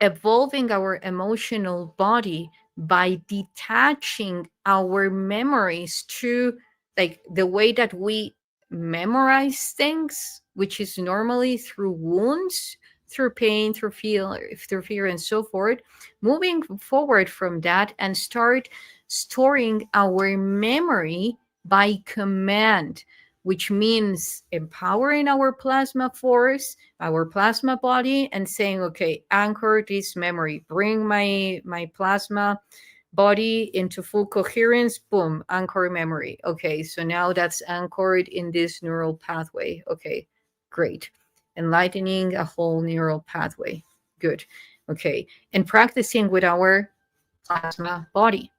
A: evolving our emotional body by detaching our memories to, like, the way that we memorize things, which is normally through wounds, through pain, through fear and so forth, moving forward from that and start storing our memory by command, which means empowering our plasma force, our plasma body, and saying, okay, anchor this memory, bring my plasma body into full coherence, boom, anchor memory. Okay, so now that's anchored in this neural pathway. Okay, great. Enlightening a whole neural pathway. Good. Okay, and practicing with our plasma body,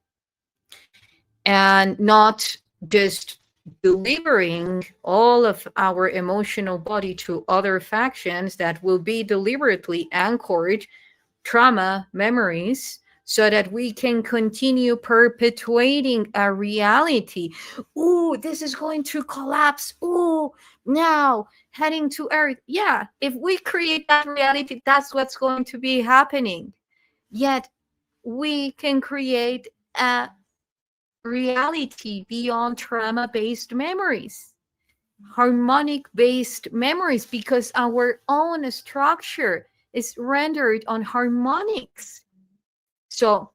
A: and not just delivering all of our emotional body to other factions that will be deliberately anchored trauma memories, so that we can continue perpetuating a reality. Oh, this is going to collapse. Oh, now heading to Earth. Yeah, if we create that reality, that's what's going to be happening. Yet we can create a reality beyond trauma based memories, harmonic based memories, because our own structure is rendered on harmonics. So,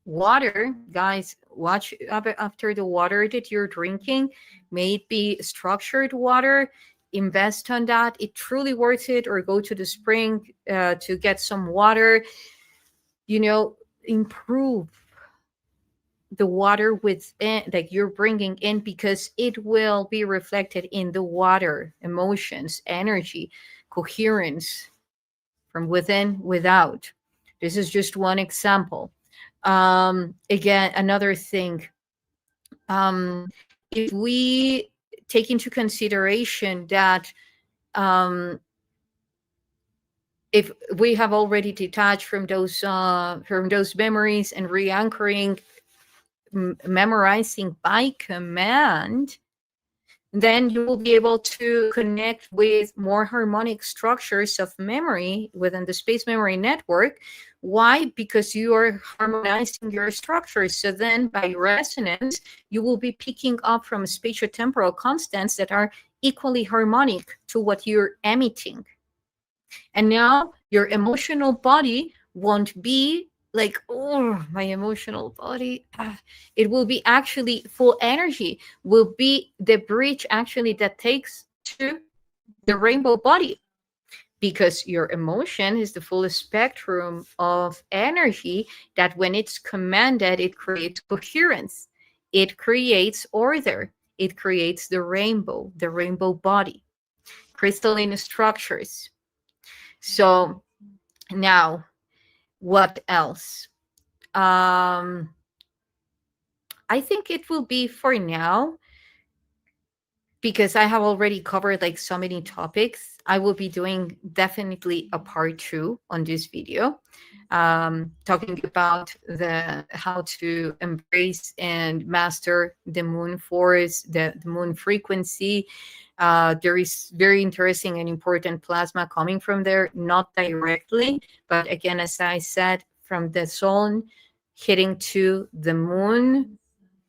A: water, guys, watch after the water that you're drinking, may it be structured water, invest on that. It truly worth it, or go to the spring to get some water, improve the water within, like, you're bringing in, because it will be reflected in the water, emotions, energy, coherence from within, without. This is just one example. Again, another thing, if we take into consideration that, if we have already detached from those memories and re-anchoring, memorizing by command, then you will be able to connect with more harmonic structures of memory within the space memory network. Why? Because you are harmonizing your structures. So then by resonance, you will be picking up from spatiotemporal constants that are equally harmonic to what you're emitting. And now your emotional body won't be like, oh, my emotional body. It will be actually full energy, will be the bridge actually that takes to the rainbow body, because your emotion is the full spectrum of energy that, when it's commanded, it creates coherence, it creates order, it creates the rainbow body, crystalline structures. So now, what else? Um, I think it will be for now, because I have already covered like so many topics. I will be doing definitely a part 2 on this video, talking about the how to embrace and master the moon force, the moon frequency. There is very interesting and important plasma coming from there, not directly, but again, as I said, from the sun hitting to the moon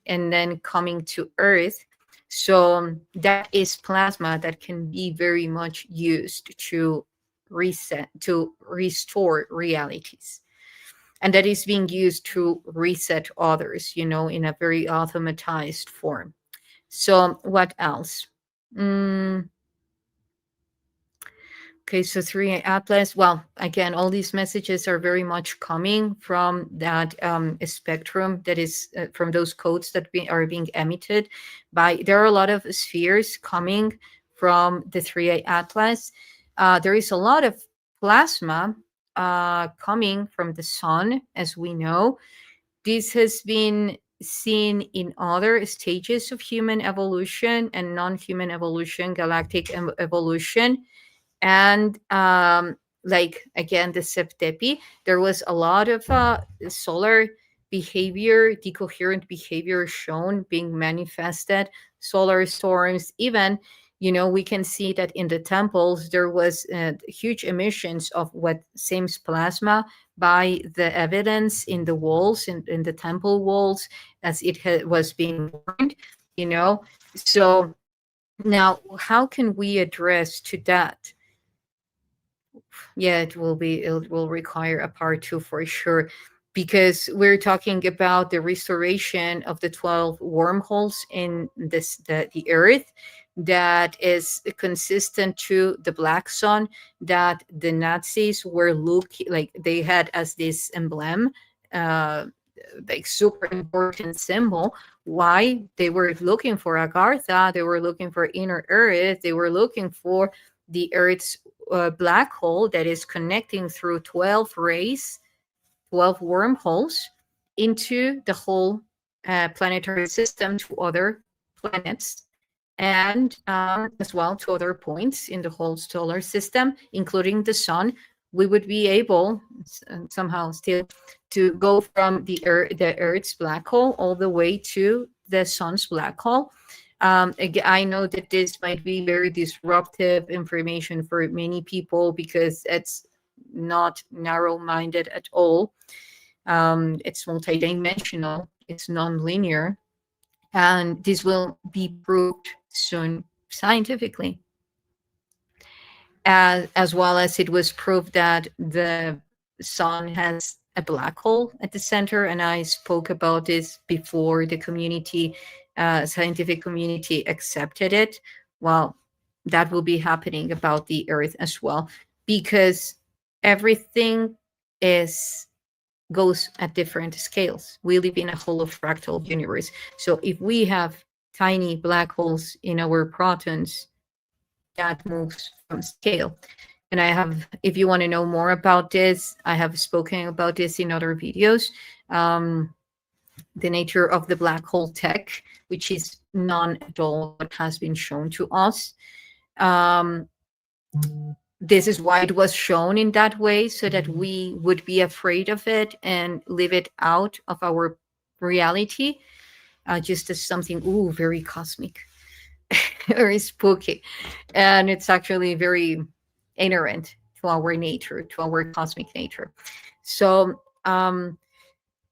A: and then coming to Earth. So that is plasma that can be very much used to reset, to restore realities. and that is being used to reset others, in a very automatized form. So what else? Mm, okay, so 3A Atlas. Well, again, all these messages are very much coming from that spectrum that is from those codes that are being emitted by. There are a lot of spheres coming from the 3A Atlas. There is a lot of plasma coming from the sun, as we know. This has been seen in other stages of human evolution and non-human evolution, galactic evolution. And like again, the Zep Tepi, there was a lot of solar behavior, decoherent behavior shown, being manifested, solar storms. Even, we can see that in the temples there was huge emissions of what seems plasma by the evidence in the walls, in the temple walls, as it was being burned. So now how can we address to that? Yeah, it will require a part two for sure, because we're talking about the restoration of the 12 wormholes in the earth, that is consistent to the black sun that the Nazis were looking, like they had as this emblem, uh like super important symbol. Why? They were looking for Agartha, they were looking for inner earth, they were looking for the earth's black hole that is connecting through 12 rays, 12 wormholes into the whole planetary system to other planets, and as well to other points in the whole solar system, including the sun. We would be able somehow still to go from the Earth's black hole all the way to the sun's black hole. Again, I know that this might be very disruptive information for many people because it's not narrow-minded at all. It's multidimensional, it's non-linear, and this will be proved soon scientifically. As well as it was proved that the sun has a black hole at the center, and I spoke about this before the community, scientific community accepted it. Well, that will be happening about the Earth as well, because everything is goes at different scales. We live in a holofractal universe. So if we have tiny black holes in our protons, that moves from scale. And I have, if you want to know more about this, I have spoken about this in other videos. The nature of the black hole tech, which is none at all what has been shown to us. This is why it was shown in that way, so that we would be afraid of it and leave it out of our reality, just as something, very cosmic, very spooky. And it's actually very inherent to our nature, to our cosmic nature. So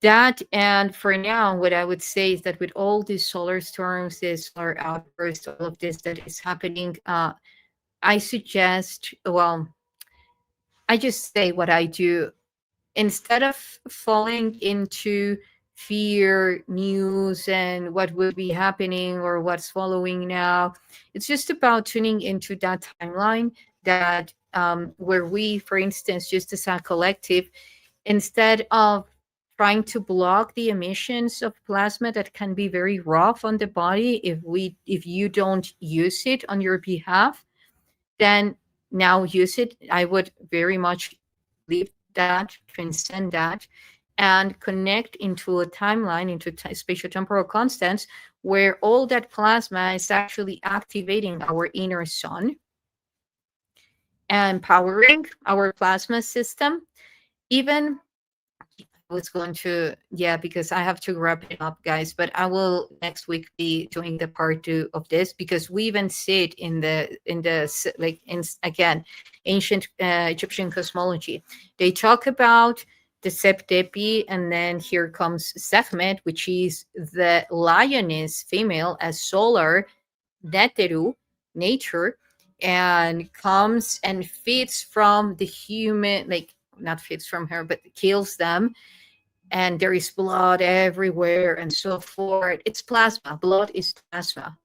A: that, and for now, what I would say is that with all these solar storms, this solar outbursts, all of this that is happening, I suggest, well, I just say what I do. Instead of falling into fear, news, and what would be happening or what's following now, it's just about tuning into that timeline that where we, for instance, just as a collective, instead of trying to block the emissions of plasma that can be very rough on the body if you don't use it on your behalf, then now use it. I would very much leave that, transcend that, and connect into a timeline, into spatiotemporal constants, where all that plasma is actually activating our inner sun and powering our plasma system. Even was going to, yeah, because I have to wrap it up, guys, but I will next week be doing the part two of this, because we even see it in the like in, again, ancient Egyptian cosmology. They talk about the Zep Tepi, and then here comes Sekhmet, which is the lioness female as solar neteru, nature, and comes and feeds from the human, like not feeds from her, but kills them, and there is blood everywhere and so forth. It's plasma. Blood is plasma.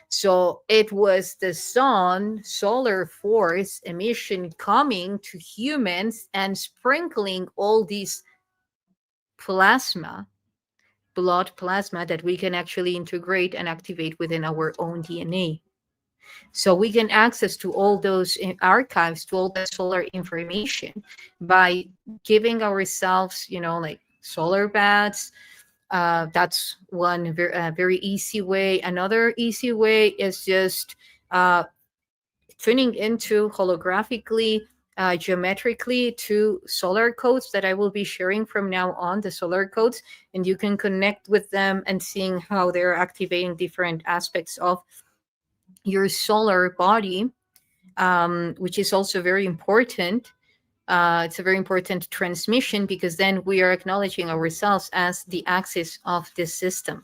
A: So it was the sun, solar force emission coming to humans and sprinkling all these plasma, blood plasma, that we can actually integrate and activate within our own DNA. So we can access to all those archives, to all that solar information by giving ourselves, like solar baths. That's one very easy way. Another easy way is just uh, tuning into holographically, geometrically to solar codes that I will be sharing from now on, the solar codes, and you can connect with them and seeing how they're activating different aspects of your solar body, which is also very important. It's a very important transmission because then we are acknowledging ourselves as the axis of this system.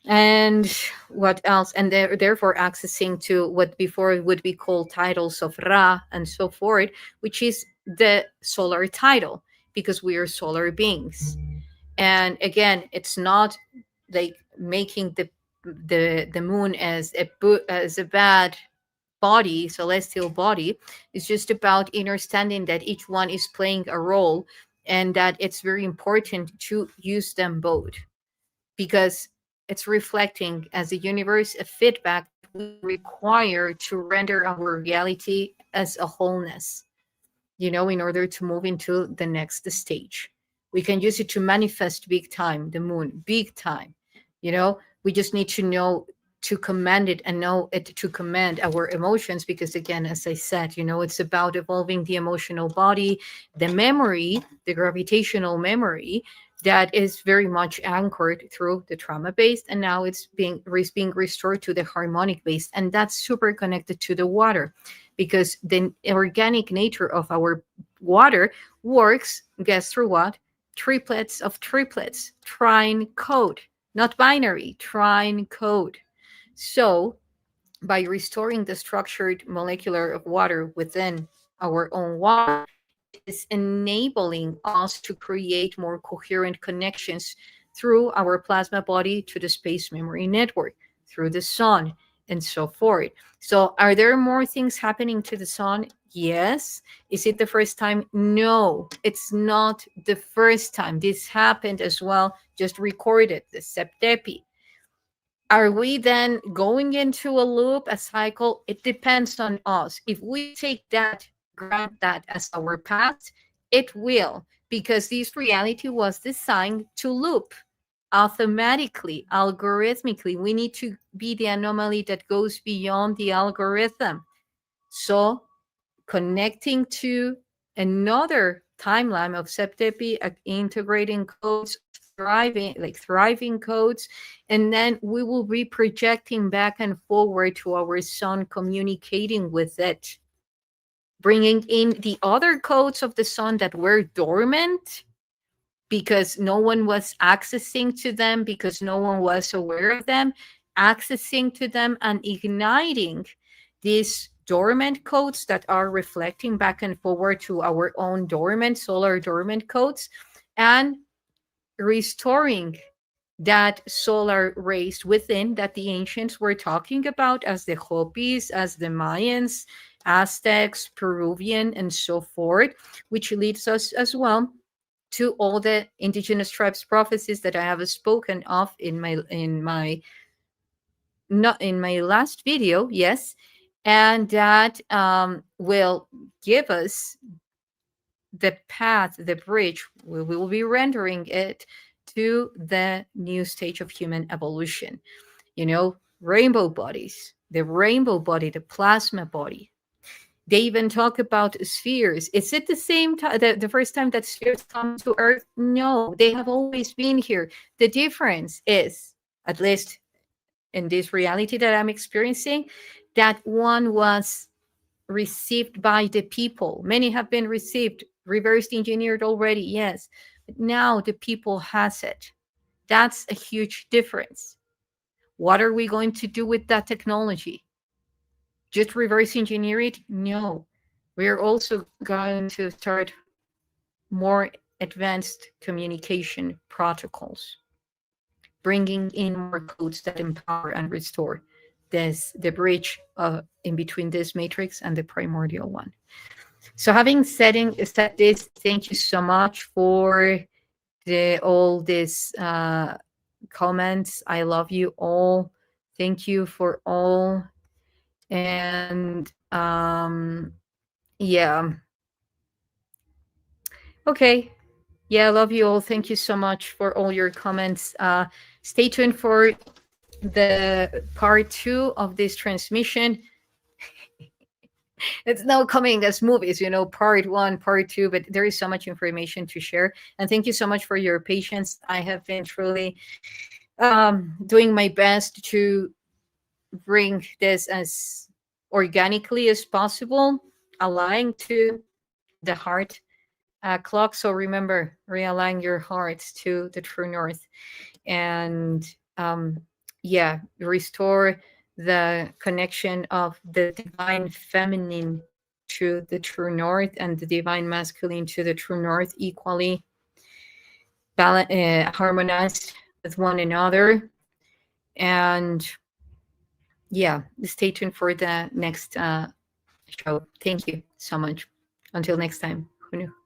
A: And what else? And therefore accessing to what before would be called titles of Ra and so forth, which is the solar title, because we are solar beings. And again, it's not like making the moon as a bad body, celestial body. It's just about understanding that each one is playing a role, and that it's very important to use them both, because it's reflecting as a universe a feedback we require to render our reality as a wholeness, in order to move into the next stage. We can use it to manifest big time, the moon, big time. We just need to know to command it and know it to command our emotions, because again, as I said, it's about evolving the emotional body, the memory, the gravitational memory that is very much anchored through the trauma based, and now it's being restored to the harmonic based, and that's super connected to the water, because the organic nature of our water works, guess through what? Triplets of triplets, trine code, not binary, trine code. So by restoring the structured molecular of water within our own water, it is enabling us to create more coherent connections through our plasma body to the space memory network, through the sun, and so forth. So, are there more things happening to the sun? Yes. Is it the first time? No, it's not the first time. This happened as well, just recorded, the Zep Tepi. Are we then going into a loop, a cycle? It depends on us. If we take that, grant that as our past, it will, because this reality was designed to loop automatically, algorithmically. We need to be the anomaly that goes beyond the algorithm. So connecting to another timeline of Zep Tepi, integrating codes, thriving codes, and then we will be projecting back and forward to our sun, communicating with it, bringing in the other codes of the sun that were dormant because no one was accessing to them, because no one was aware of them, accessing to them and igniting these dormant codes that are reflecting back and forward to our own dormant, solar dormant codes, and restoring that solar race within that the ancients were talking about as the Hopis, as the Mayans, Aztecs, Peruvian, and so forth, which leads us as well to all the indigenous tribes prophecies that I have spoken of in my not in my last video, yes, and that will give us the path, the bridge. We will be rendering it to the new stage of human evolution. Rainbow bodies, the rainbow body, the plasma body. They even talk about spheres. Is it the same time, the first time that spheres come to Earth? No, they have always been here. The difference is, at least in this reality that I'm experiencing, that one was received by the people. Many have been received, reverse engineered already, yes. But now the people has it. That's a huge difference. What are we going to do with that technology? Just reverse engineer it? No. We are also going to start more advanced communication protocols, bringing in more codes that empower and restore the bridge in between this matrix and the primordial one. So having said this, thank you so much for all these comments. I love you all. Thank you for all. And yeah. Okay. Yeah, I love you all. Thank you so much for all your comments. Stay tuned for the part 2 of this transmission. It's now coming as movies, part 1, part 2, but there is so much information to share. And thank you so much for your patience. I have been truly doing my best to bring this as organically as possible, align to the heart clock. So remember, realign your hearts to the true north, and restore the connection of the divine feminine to the true north and the divine masculine to the true north, equally harmonized with one another. And stay tuned for the next show. Thank you so much. Until next time. Who knew?